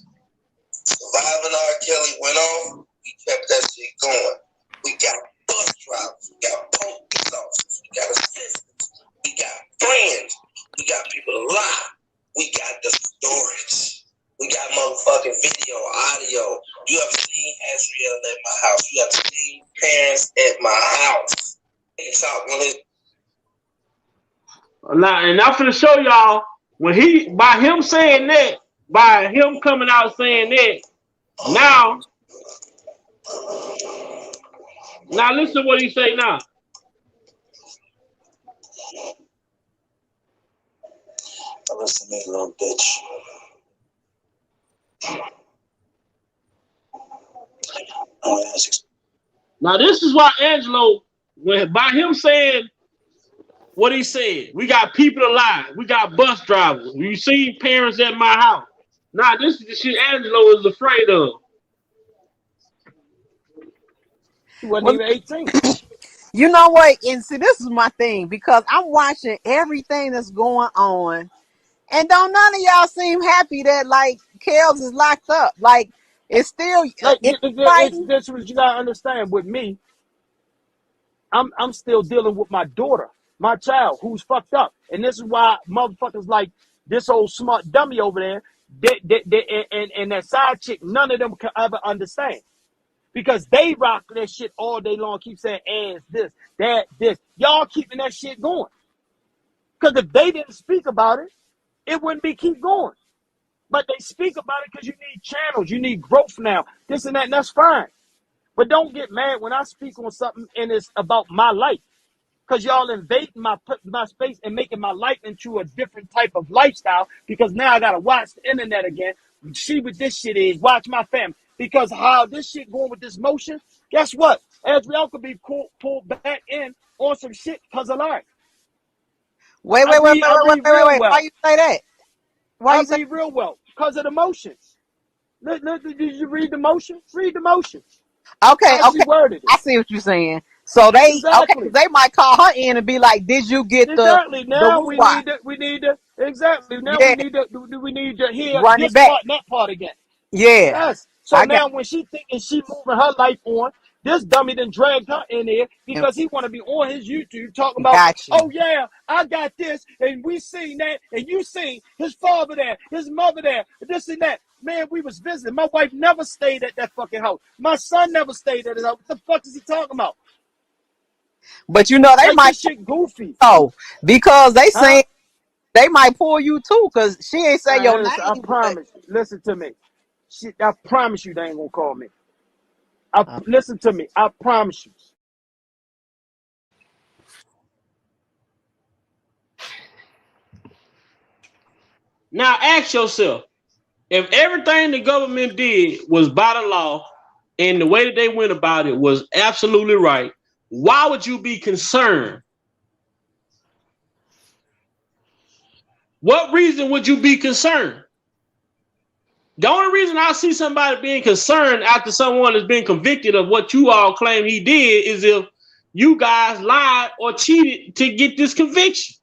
Surviving R. Kelly went off. We kept that shit going. We got bus drivers. We got police officers. We got assistants. We got friends. We got people to lie. We got the storage. We got motherfucking video, audio. You have seen Azriel at my house. You have seen parents at my house. Now, and I'm finna show y'all by him saying that, by him coming out saying that. Now listen to what he say now. Listen to me, little bitch. Now this is why Angelo, by him saying what he said, we got people to lie, we got bus drivers, you see parents at my house. Now this is the shit Angelo is afraid of. He wasn't even 18. You know what? And see, this is my thing because I'm watching everything that's going on, and don't none of y'all seem happy that like Kels is locked up. Like it's still fighting. This what you gotta understand. With me, I'm still dealing with my daughter, my child, who's fucked up, and this is why motherfuckers like this old smart dummy over there, and that side chick, none of them can ever understand. Because they rock that shit all day long, keep saying ass this, that, this. Y'all keeping that shit going. Because if they didn't speak about it, it wouldn't be keep going. But they speak about it because you need channels, you need growth now, this and that, and that's fine. But don't get mad when I speak on something and it's about my life. Because y'all invading my space and making my life into a different type of lifestyle. Because now I got to watch the internet again, see what this shit is, watch my family. Because how this shit going with this motion, guess what? Azriel could be pulled back in on some shit because of life. Wait. Why you say that? I read real well because of the motions. Did you read the motion? Read the motion. Okay. Worded it. I see what you're saying. So they they might call her in and be like, "Did you get exactly. Now we watch? need to exactly. Now we need to hear Run this it back. part and that part again. Yeah. Yes. So now when she thinking she moving her life on, This dummy done dragged her in there because he want to be on his YouTube talking about, Got you. oh yeah, I got this, and we seen that, and you seen his father there, his mother there, this and that. Man, we was visiting. My wife never stayed at that fucking house. My son never stayed at his house. What the fuck is he talking about? But you know they Like, might this shit goofy. because they Huh? saying they might pull you too because she ain't say your Man, listen, I name. But promise. Listen to me. I promise you they ain't gonna call me. Listen to me. I promise you. Now ask yourself, if everything the government did was by the law and the way that they went about it was absolutely right, why would you be concerned? What reason would you be concerned? The only reason I see somebody being concerned after someone has been convicted of what you all claim he did is if you guys lied or cheated to get this conviction.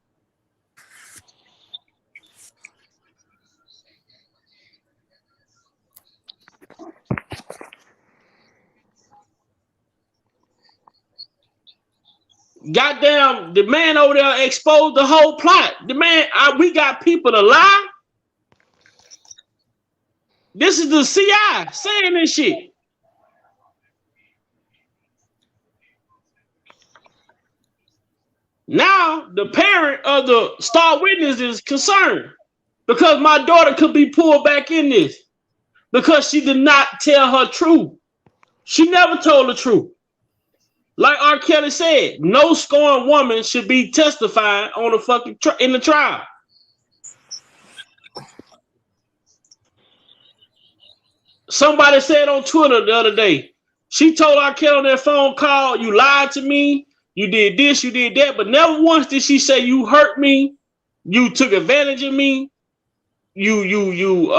Goddamn, the man over there exposed the whole plot. The man, we got people to lie. This is the CI saying this shit. Now the parent of the star witness is concerned because my daughter could be pulled back in this because she did not tell her truth. She never told the truth. Like R.Kelly said, no scorned woman should be testifying on the fucking in the trial. Somebody said on Twitter the other day, she told R.Kelly on that phone call, you lied to me, you did this, you did that, but never once did she say you hurt me, you took advantage of me, you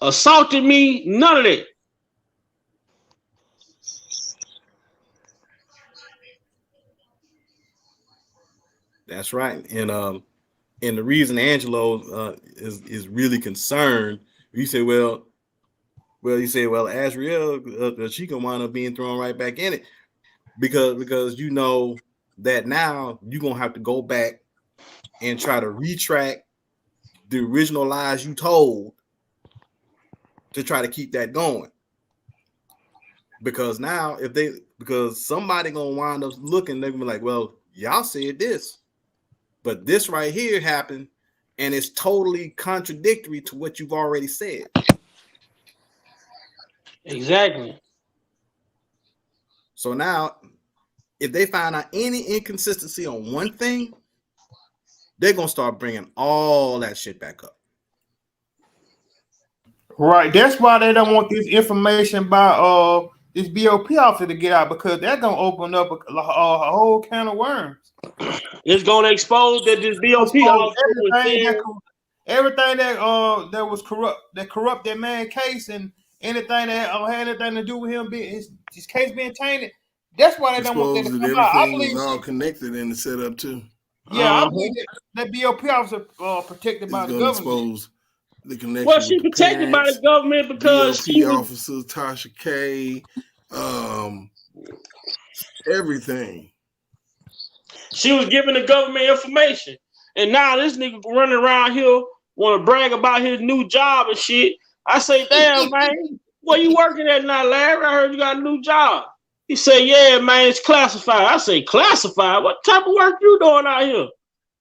assaulted me, none of that. That's right. And the reason Angelo is really concerned, you say, well, Azriel, she can wind up being thrown right back in it because you know that now you're gonna have to go back and try to retract the original lies you told to try to keep that going. Because now because somebody gonna wind up looking, they're gonna be like, well, y'all said this, but this right here happened, and it's totally contradictory to what you've already said. Exactly. So now, if they find out any inconsistency on one thing, they're gonna start bringing all that shit back up. Right. That's why they don't want this information by this BOP officer to get out because that's gonna open up a whole can of worms. It's gonna expose that this BOP officer was saying everything that was corrupt that man case and anything that had anything to do with him being his case being tainted. That's why they don't want that to come out. I believe was all connected in the setup too. Yeah, I believe that BOP officer protected by the government. Expose the connection. Well, she protected by the government because BOP officers, Tasha K, everything. She was giving the government information, and now this nigga running around here want to brag about his new job and shit. I say, damn man, where you working at now, Larry? I heard you got a new job. He said, yeah, man, it's classified. I say, classified? What type of work you doing out here?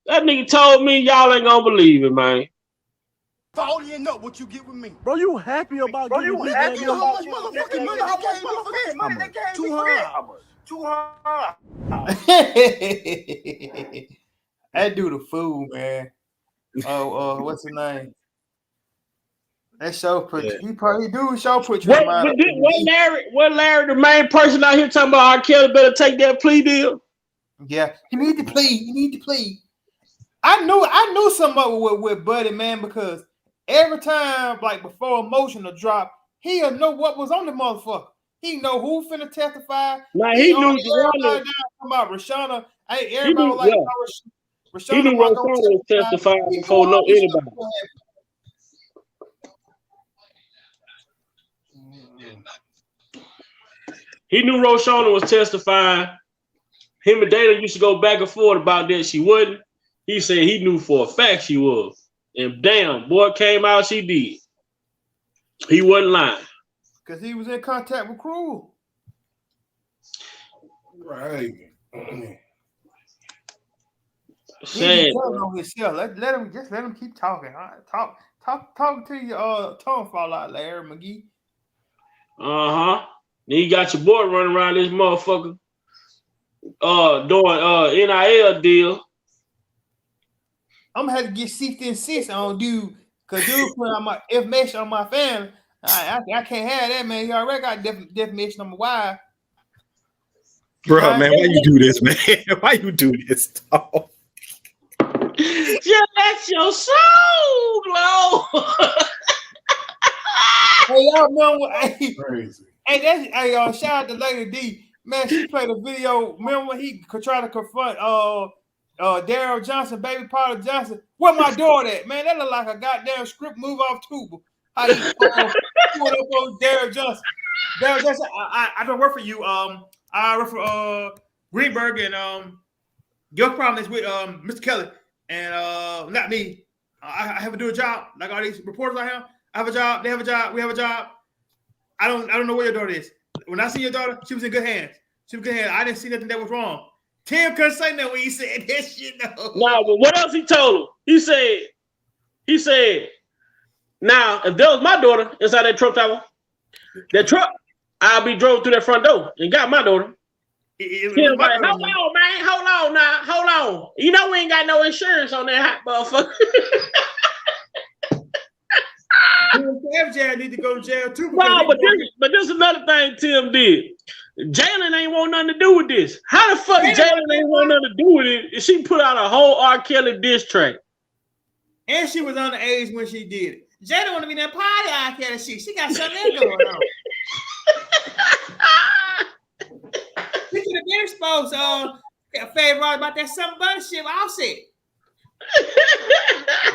That nigga told me y'all ain't gonna believe it, man. I don't even know what you get with me. Bro, you happy about getting you happy how much motherfucking money they gave me for that? 200. That dude a fool, man. What's his name? That show put he do show put you in mind. What Larry, the main person out here talking about R.Kelly better take that plea deal? Yeah, he need to plead. I knew somebody with Buddy, man, because every time, like before a motion to drop, he'll know what was on the motherfucker. He know who finna testify. Like he knew everybody down about Rashana. Hey, everybody was like, Rashana. He knew Rashana was testifying before no anybody. He knew Roshona was testifying. Him and Dana used to go back and forth about that. She wouldn't. He said he knew for a fact she was. And damn, boy, came out she did. He wasn't lying. Because he was in contact with Cruel. Right. Sad. On himself. Let him keep talking. All right? Talk to your tongue fall out, Larry McGee. Uh-huh. Then you got your boy running around this motherfucker doing NIL deal. I'm gonna have to get 66 on dude, cause dude put on my information on my family. I can't have that, man. He already got defamation on my wife. Bro, man, why you do this, man? Why you do this, dog? Yeah, that's your soul, Lord. Hey, y'all remember? Crazy. Hey, y'all, shout out to Lady D. Man, she played a video. Remember when he could try to confront Daryl Johnson, baby Potter Johnson? Where my daughter at? Man, that look like a goddamn script move off tuba. How he pulled up on Daryl Johnson. Daryl Johnson, I don't work for you. I work for Greenberg, and your problem is with Mr. Kelly and not me. I have to do a job like all these reporters I have. I have a job. They have a job. We have a job. I don't know where your daughter is. When I see your daughter, she was in good hands. She was in good hands. I didn't see nothing that was wrong. Tim couldn't say that when he said that shit. No, but what else he told him? He said, now if that was my daughter inside that truck tower, that truck, I'll be drove through that front door and got my daughter. Tim like, hold on, man, hold on. You know we ain't got no insurance on that hot motherfucker. Need to go to jail too. No, but this is another thing Tim did. Jalen ain't want nothing to do with this. How the fuck Jalen ain't want nothing to do with it? She put out a whole R.Kelly diss track. And she was underage when she did it. Jalen want to be in that party R.Kelly shit. She got something going on. She could have been exposed favor about that something butter shit with Offset.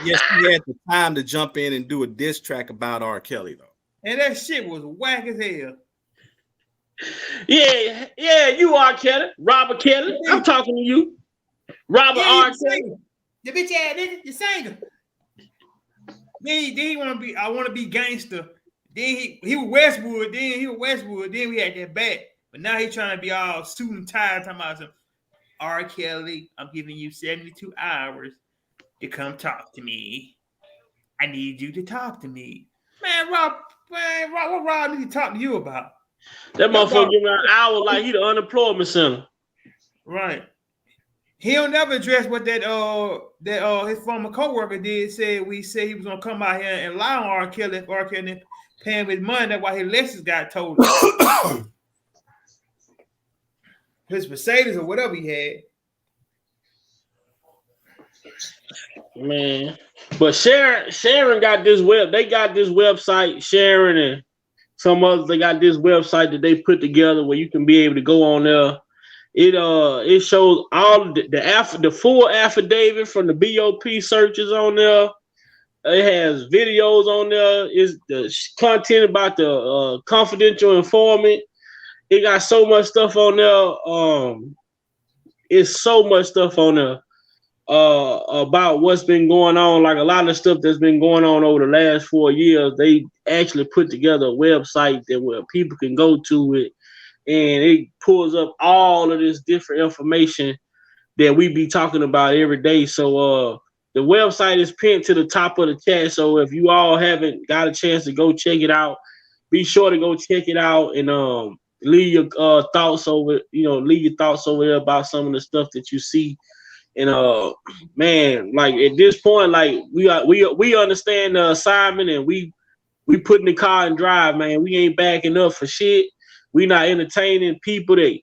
Yes, he had the time to jump in and do a diss track about R. Kelly, though. And that shit was whack as hell. Yeah, you R. Kelly, Robert Kelly. I'm talking to you. Robert R. Kelly. The bitch ass nigga, you singer. Then he want to be, I want to be gangster. Then he was Westwood. Then we had that bat. But now he trying to be all suit and tie, talking about some R. Kelly. I'm giving you 72 hours to come talk to me. I need you to talk to me. Man, Rob, what Rob need to talk to you about? That motherfucker give me an hour like he the unemployment center. Right. He'll never address what that his former coworker did. Said he was gonna come out here and lie on R. Kelly if R. Kelly pay him his money. That's why his Lexus got told. His Mercedes or whatever he had. Man, but Sharon got this they got this website, Sharon and some others, they got this website that they put together where you can be able to go on there. It shows all the full affidavit from the BOP searches on there. It has videos on there. It's the content about the confidential informant. It got so much stuff on there. It's so much stuff on there about what's been going on. Like a lot of stuff that's been going on over the last 4 years. They actually put together a website that where people can go to it, and it pulls up all of this different information that we be talking about every day. So the website is pinned to the top of the chat. So if you all haven't got a chance to go check it out, be sure to go check it out and leave your thoughts over. Leave your thoughts over there about some of the stuff that you see. And man, like at this point, like we understand the assignment, and we put in the car and drive, man. We ain't backing up for shit. We not entertaining people that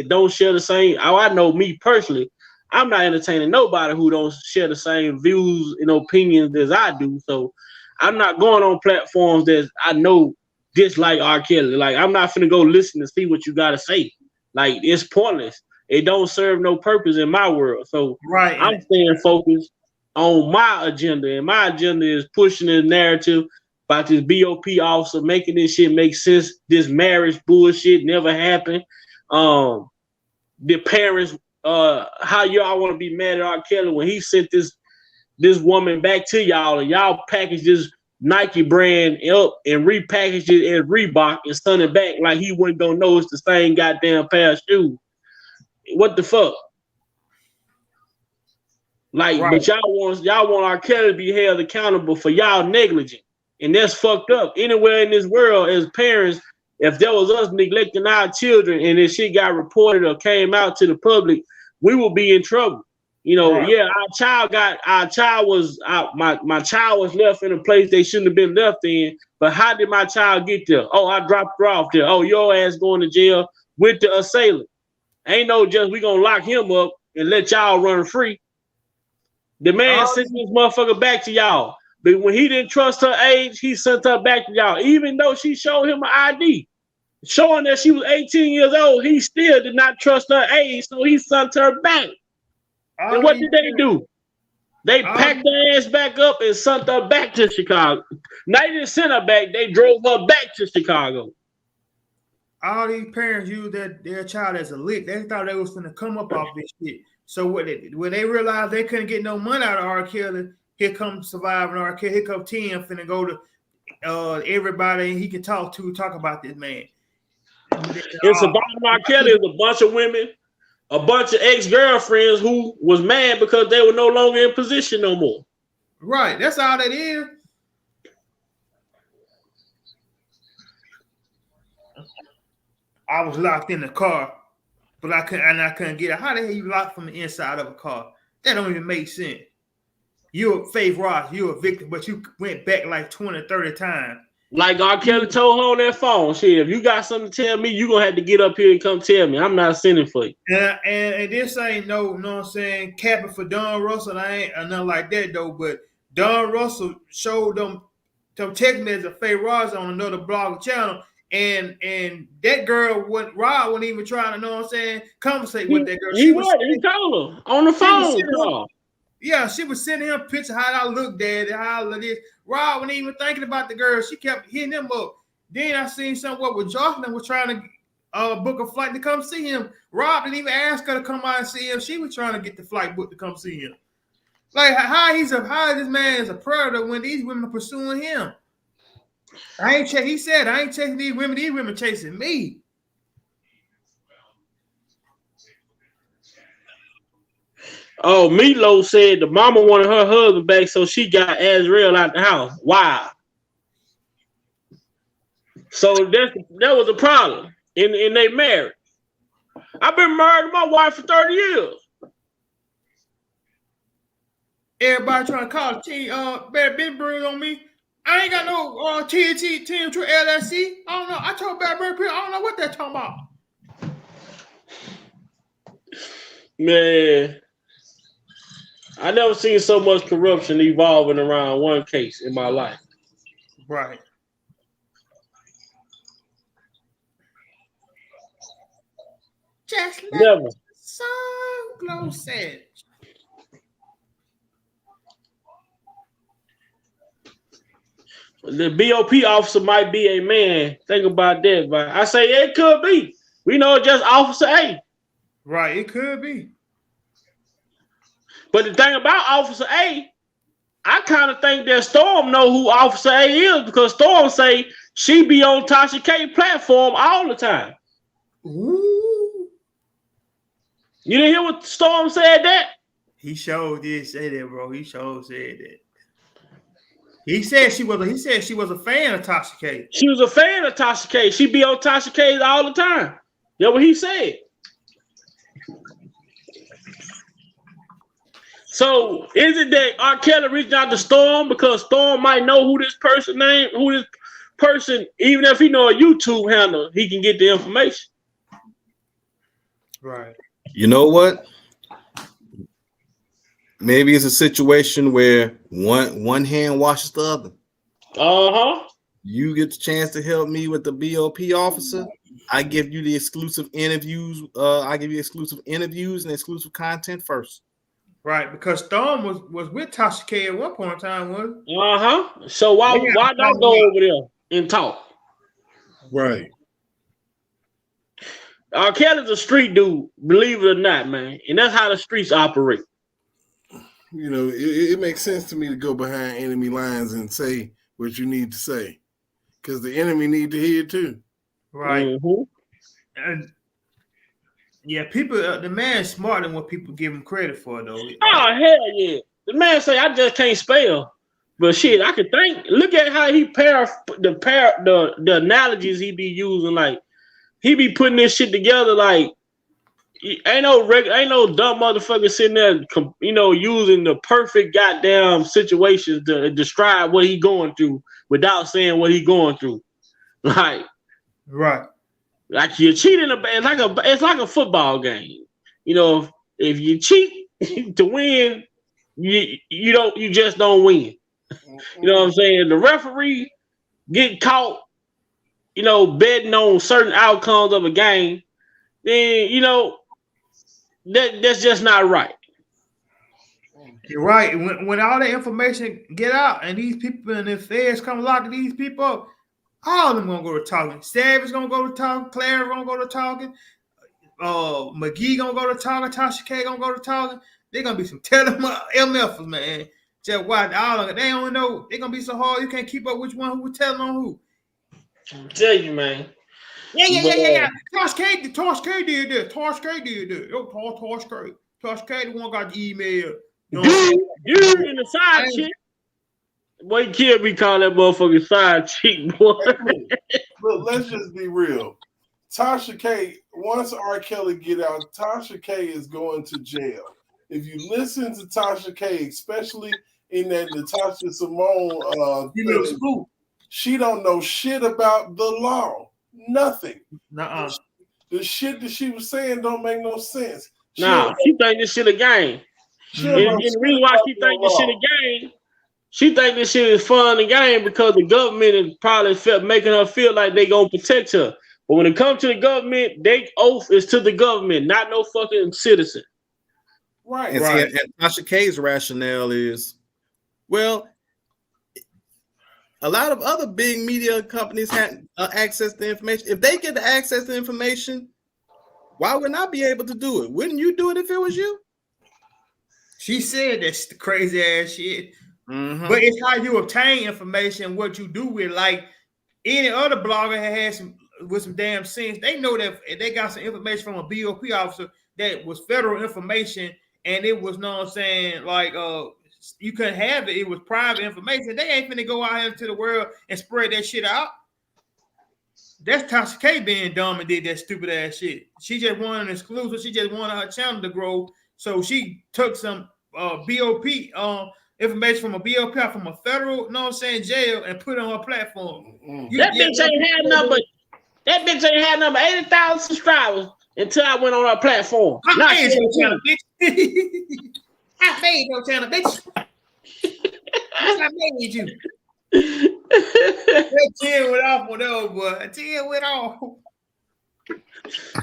don't share the same. I know me personally, I'm not entertaining nobody who don't share the same views and opinions as I do. So I'm not going on platforms that I know dislike R. Kelly. Like I'm not finna go listen to see what you gotta say. Like it's pointless. It don't serve no purpose in my world. So right. I'm staying focused on my agenda, and my agenda is pushing the narrative about this BOP officer making this shit make sense. This marriage bullshit never happened. The parents, how y'all want to be mad at R.Kelly when he sent this woman back to y'all, and y'all packaged this Nike brand up and repackaged it as Reebok and sent it back like he wasn't gonna know it's the same goddamn pair of shoes. What the fuck? Like, Right. but y'all want R.Kelly to be held accountable for y'all negligent, and that's fucked up. Anywhere in this world, as parents, if there was us neglecting our children and this shit got reported or came out to the public, we will be in trouble. You know, Right. yeah, my child was left in a place they shouldn't have been left in. But how did my child get there? Oh, I dropped her off there. Oh, your ass going to jail with the assailant. Ain't no just we gonna lock him up and let y'all run free. The man sent this motherfucker back to y'all. But when he didn't trust her age, he sent her back to y'all. Even though she showed him an ID, showing that she was 18 years old, he still did not trust her age, so he sent her back. And what did they do? They packed her ass back up and sent her back to Chicago. Now they didn't send her back, they drove her back to Chicago. All these parents use their child as a lick. They thought they was going to come up off this shit. So when they realized they couldn't get no money out of R.Kelly, here comes Surviving R.Kelly. Here comes Tim finna go to everybody he can talk about this man. And Surviving R.Kelly is a bunch of women, a bunch of ex-girlfriends who was mad because they were no longer in position no more. Right. That's all that is. I was locked in the car, but I couldn't get out. How the hell you locked from the inside of a car? That don't even make sense. You're Faith Ross, you're a victim, but you went back like 20, 30 times. Like R.Kelly told her on that phone, shit, if you got something to tell me, you're going to have to get up here and come tell me. I'm not sending for you. And this ain't no, you know what I'm saying, capping for Don Russell. I ain't nothing like that, though. But Don Russell showed them text messages of Faith Ross on another blog channel. And that girl wasn't even trying to, know what I'm saying, conversate with that girl. He told her on the phone. Yeah, she was sending him pictures how I look, Daddy, how I look this. Rob wasn't even thinking about the girl. She kept hitting him up. Then I seen somewhere where Jocelyn was trying to book a flight to come see him. Rob didn't even ask her to come out and see him. She was trying to get the flight booked to come see him. Like how this man is a predator when these women are pursuing him. He said, I ain't chasing these women chasing me. Oh, Meatloaf said the mama wanted her husband back, so she got Azrael out the house. Wow. So that was a problem in their marriage. I've been married to my wife for 30 years. Everybody trying to call Bad Big Bird on me. I ain't got no TNT LSC. I don't know. I told Bad Bird, I don't know what they're talking about. Man, I never seen so much corruption evolving around one case in my life. Right. Just let Never. the sun glow sad. The BOP officer might be a man. Think about that. But I say it could be. We know just Officer A. Right, it could be. But the thing about Officer A, I kind of think that Storm know who Officer A is because Storm say she be on Tasha K platform all the time. Ooh. You didn't hear what Storm said that? He sure did say that, bro. He sure said that. He said she was a fan of Tasha K. She was a fan of Tasha K. She be on Tasha K all the time. That's what he said. So is it that R.Kelly reached out to Storm because Storm might know who this person, even if he know a YouTube handle, he can get the information. Right. You know what? Maybe it's a situation where one hand washes the other. Uh-huh. You get the chance to help me with the BOP officer. I give you the exclusive interviews. I give you exclusive interviews and exclusive content first. Right, because Storm was with Tasha K at one point in time, was So why don't go over there and talk? Right. R.Kelly's a street dude, believe it or not, man, and that's how the streets operate. You know, it makes sense to me to go behind enemy lines and say what you need to say, because the enemy need to hear too. Right. Mm-hmm. And yeah, people, the man's smarter than what people give him credit for, though. Like, Oh hell yeah! The man say I just can't spell, but shit, I could think. Look at how he the analogies he be using. Like he be putting this shit together. Like ain't no dumb motherfucker sitting there, using the perfect goddamn situations to describe what he going through without saying what he going through. Like right. Like you're cheating. It's like a football game. You know, if you cheat to win, you just don't win. You know what I'm saying? The referee get caught, betting on certain outcomes of a game, then that's just not right. You're right. When all the information get out and these people and the feds come locking these people up, all of them gonna go to talking. Savage gonna go to talking. Claire gonna go to talking. McGee gonna go to talking. Tasha K gonna go to talking. They're gonna be some MFs, man. Just watch all of it. They don't know. They're gonna be so hard you can't keep up which one who telling on who. I tell you, man. Yeah. Tosh K did this. Tosh K did this. Tosh K. Tosh K the one got the email. You in the side chick. Boy, you can't be calling that motherfucking side chick, boy. Look, let's just be real. Tasha K, once R. Kelly get out, Tasha K is going to jail. If you listen to Tasha K, especially in that Natasha Simone thing, she don't know shit about the law. Nothing. Nuh-uh. The shit that she was saying don't make no sense. She think this shit a game. And the reason why she think this shit a game, she think this shit is fun and game because the government is probably making her feel like they gonna protect her. But when it comes to the government, their oath is to the government, not no fucking citizen. Right. And Tasha K's rationale is, well, a lot of other big media companies have access to information. If they get the access to information, why would I be able to do it? Wouldn't you do it if it was you? She said that's the crazy ass shit. Mm-hmm. But it's how you obtain information, what you do with. Like any other blogger had some damn sense. They know that they got some information from a BOP officer that was federal information, and it was, know what I'm saying, like you couldn't have it. It was private information. They ain't finna go out into the world and spread that shit out. That's Tasha K being dumb and did that stupid ass shit. She just wanted an exclusive. She just wanted her channel to grow. So she took some BOP information from a BOP from a federal, you know what I'm saying, jail and put it on her platform. That bitch ain't had number 80,000 subscribers until I went on her platform. I made your channel, bitch. I made your channel, bitch. I made you. That 10 went off on those, boy. 10 went off.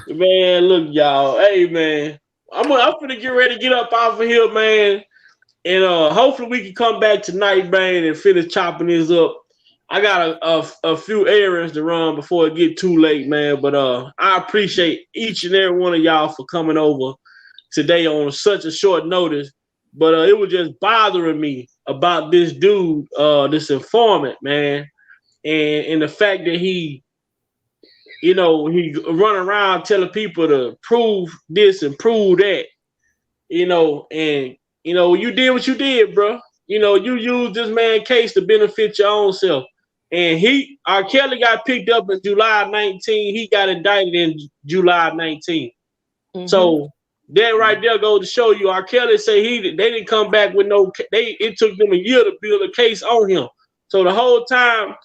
Man, look, y'all. Hey, man. I'm finna get ready to get up off of here, man. And hopefully we can come back tonight, man, and finish chopping this up. I got a few errands to run before it get too late, man. But I appreciate each and every one of y'all for coming over today on such a short notice. But it was just bothering me about this dude, this informant, man, and the fact that he run around telling people to prove this and prove that, and you did what you did, bro. You used this man's case to benefit your own self. And R. Kelly got picked up in July 19. He got indicted in July 19. Mm-hmm. So that right there goes to show you, R. Kelly say they didn't come back with it took them a year to build a case on him. So the whole time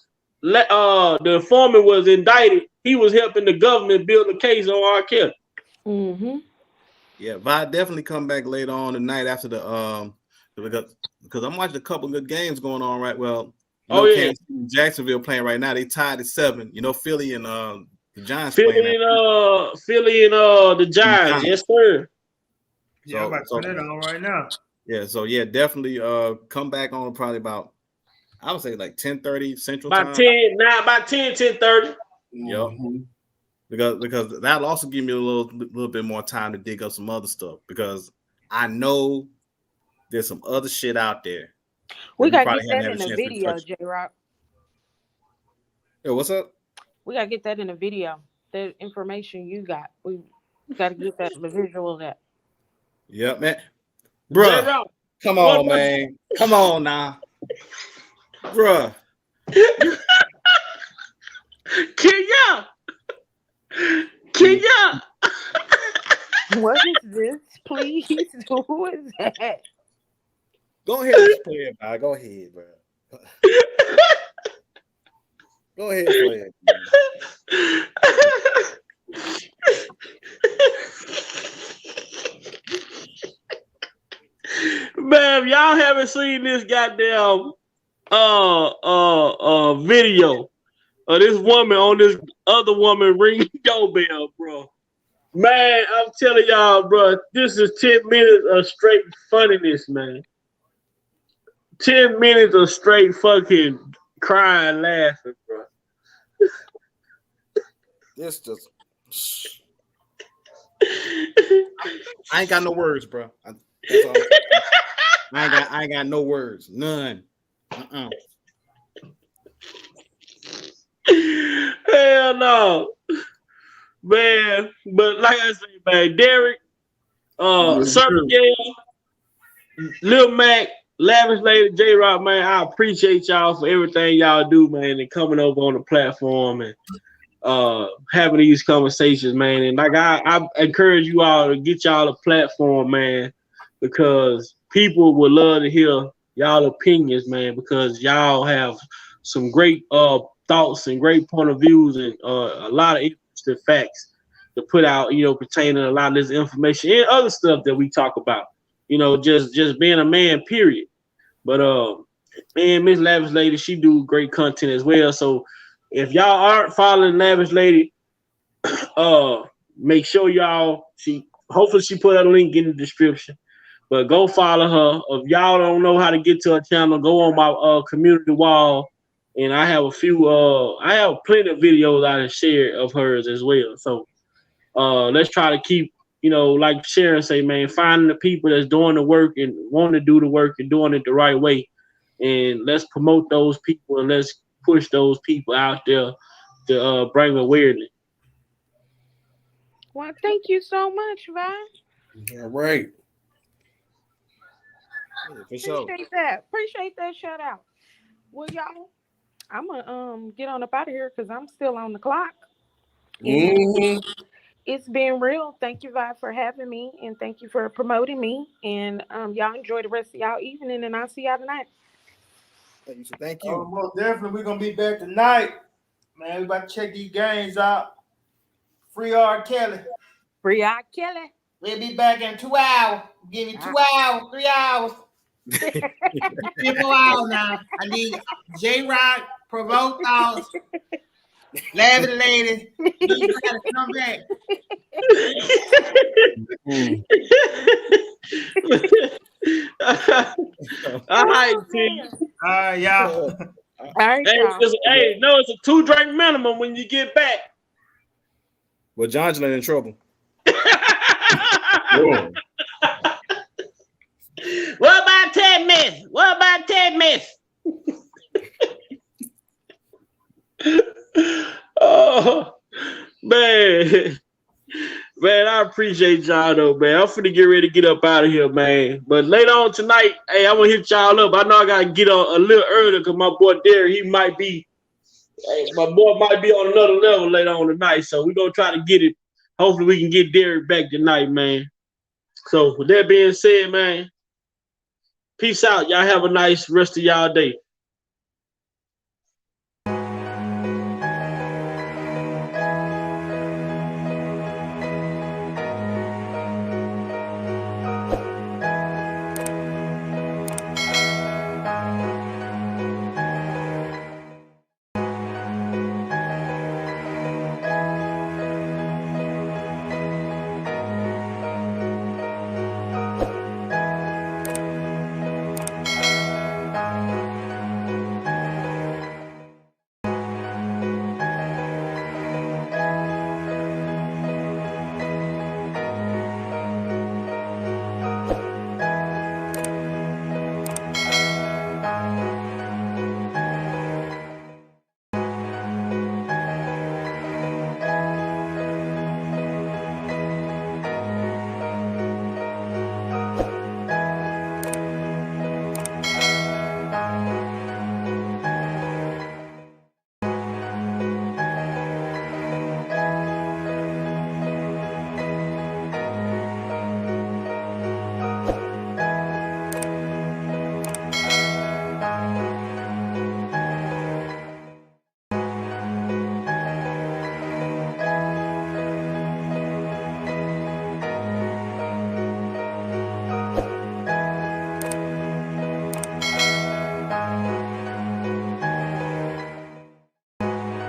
the informant was indicted, he was helping the government build a case on R. Kelly. Mm-hmm. Yeah, but I definitely come back later on tonight after the because I'm watching a couple of good games going on right. Well, Jacksonville playing right now. They tied at 7. Philly and the Giants. Philly and the Giants. Yes, sir. Yeah, I'm about to put it on right now. Yeah, so yeah, definitely come back on probably about, I would say like 10:30 Central About Time. 10:30. Yep. Because that'll also give me a little bit more time to dig up some other stuff, because I know there's some other shit out there that We we gotta probably get haven't that had a in a chance to video, touch. J Rock. Yeah, what's up? We gotta get that in a video. The information you got. We gotta get that the visual of that. Yep, man. J Bruh, Rock. come What on, about man. Come on now. Bruh. Kenya? Kenya? What is this? Please, who is that? Go ahead and just play it, man. Go ahead, bro. Go ahead and play it, man. Man, if y'all haven't seen this goddamn video of this woman on this other woman ringing doorbell, bro. Man, I'm telling y'all, bro, this is 10 minutes of straight funniness, man. 10 minutes of straight fucking crying, laughing, bro. This just, I ain't got no words, bro. That's all. I ain't got no words, none. Hell no, man. But like I say, man, Derek, Sir Miguel, Lil Mac, Lavish Lady, J Rock, man, I appreciate y'all for everything y'all do, man, and coming over on the platform and having these conversations, man. And like I encourage you all to get y'all a platform, man, because people would love to hear y'all opinions, man, because y'all have some great thoughts and great point of views and a lot of interesting facts to put out, you know, pertaining to a lot of this information and other stuff that we talk about. You know, just being a man, period. But and Miss Lavish Lady, she do great content as well. So if y'all aren't following Lavish Lady, make sure y'all hopefully she put a link in the description. But go follow her. If y'all don't know how to get to her channel, go on my community wall. And I have I have plenty of videos I have shared of hers as well. So let's try to keep, you know, like Sharon say, man, finding the people that's doing the work and want to do the work and doing it the right way. And let's promote those people and let's push those people out there to bring awareness. Well, thank you so much, Vine. Yeah, right. Yeah, for sure. Appreciate that shout out. Well, y'all, I'm gonna get on up out of here because I'm still on the clock. And it's been real. Thank you, Vi, for having me, and thank you for promoting me. And y'all enjoy the rest of y'all evening, and I'll see y'all tonight. Thank you. Most definitely, we're gonna be back tonight, man. We about to check these games out. Free R.Kelly. Free R.Kelly. We'll be back in 2 hours. Give me 2 hours, 3 hours. 3 or 4 hours now. I need J-Rock, Provoke Thoughts, Lavish Lady. You gotta come back. All right, team. Y'all. All right, y'all. Hey, no, it's a 2-drink minimum when you get back. Well, John's not in trouble. What about Ted Miss? What about Ted Miss? Oh, man. Man, I appreciate y'all though, man. I'm finna get ready to get up out of here, man. But later on tonight, hey, I'm gonna hit y'all up. I know I gotta get on a little earlier because my boy Derek, my boy might be on another level later on tonight. So we're gonna try to get it. Hopefully we can get Derek back tonight, man. So with that being said, man, peace out. Y'all have a nice rest of y'all day.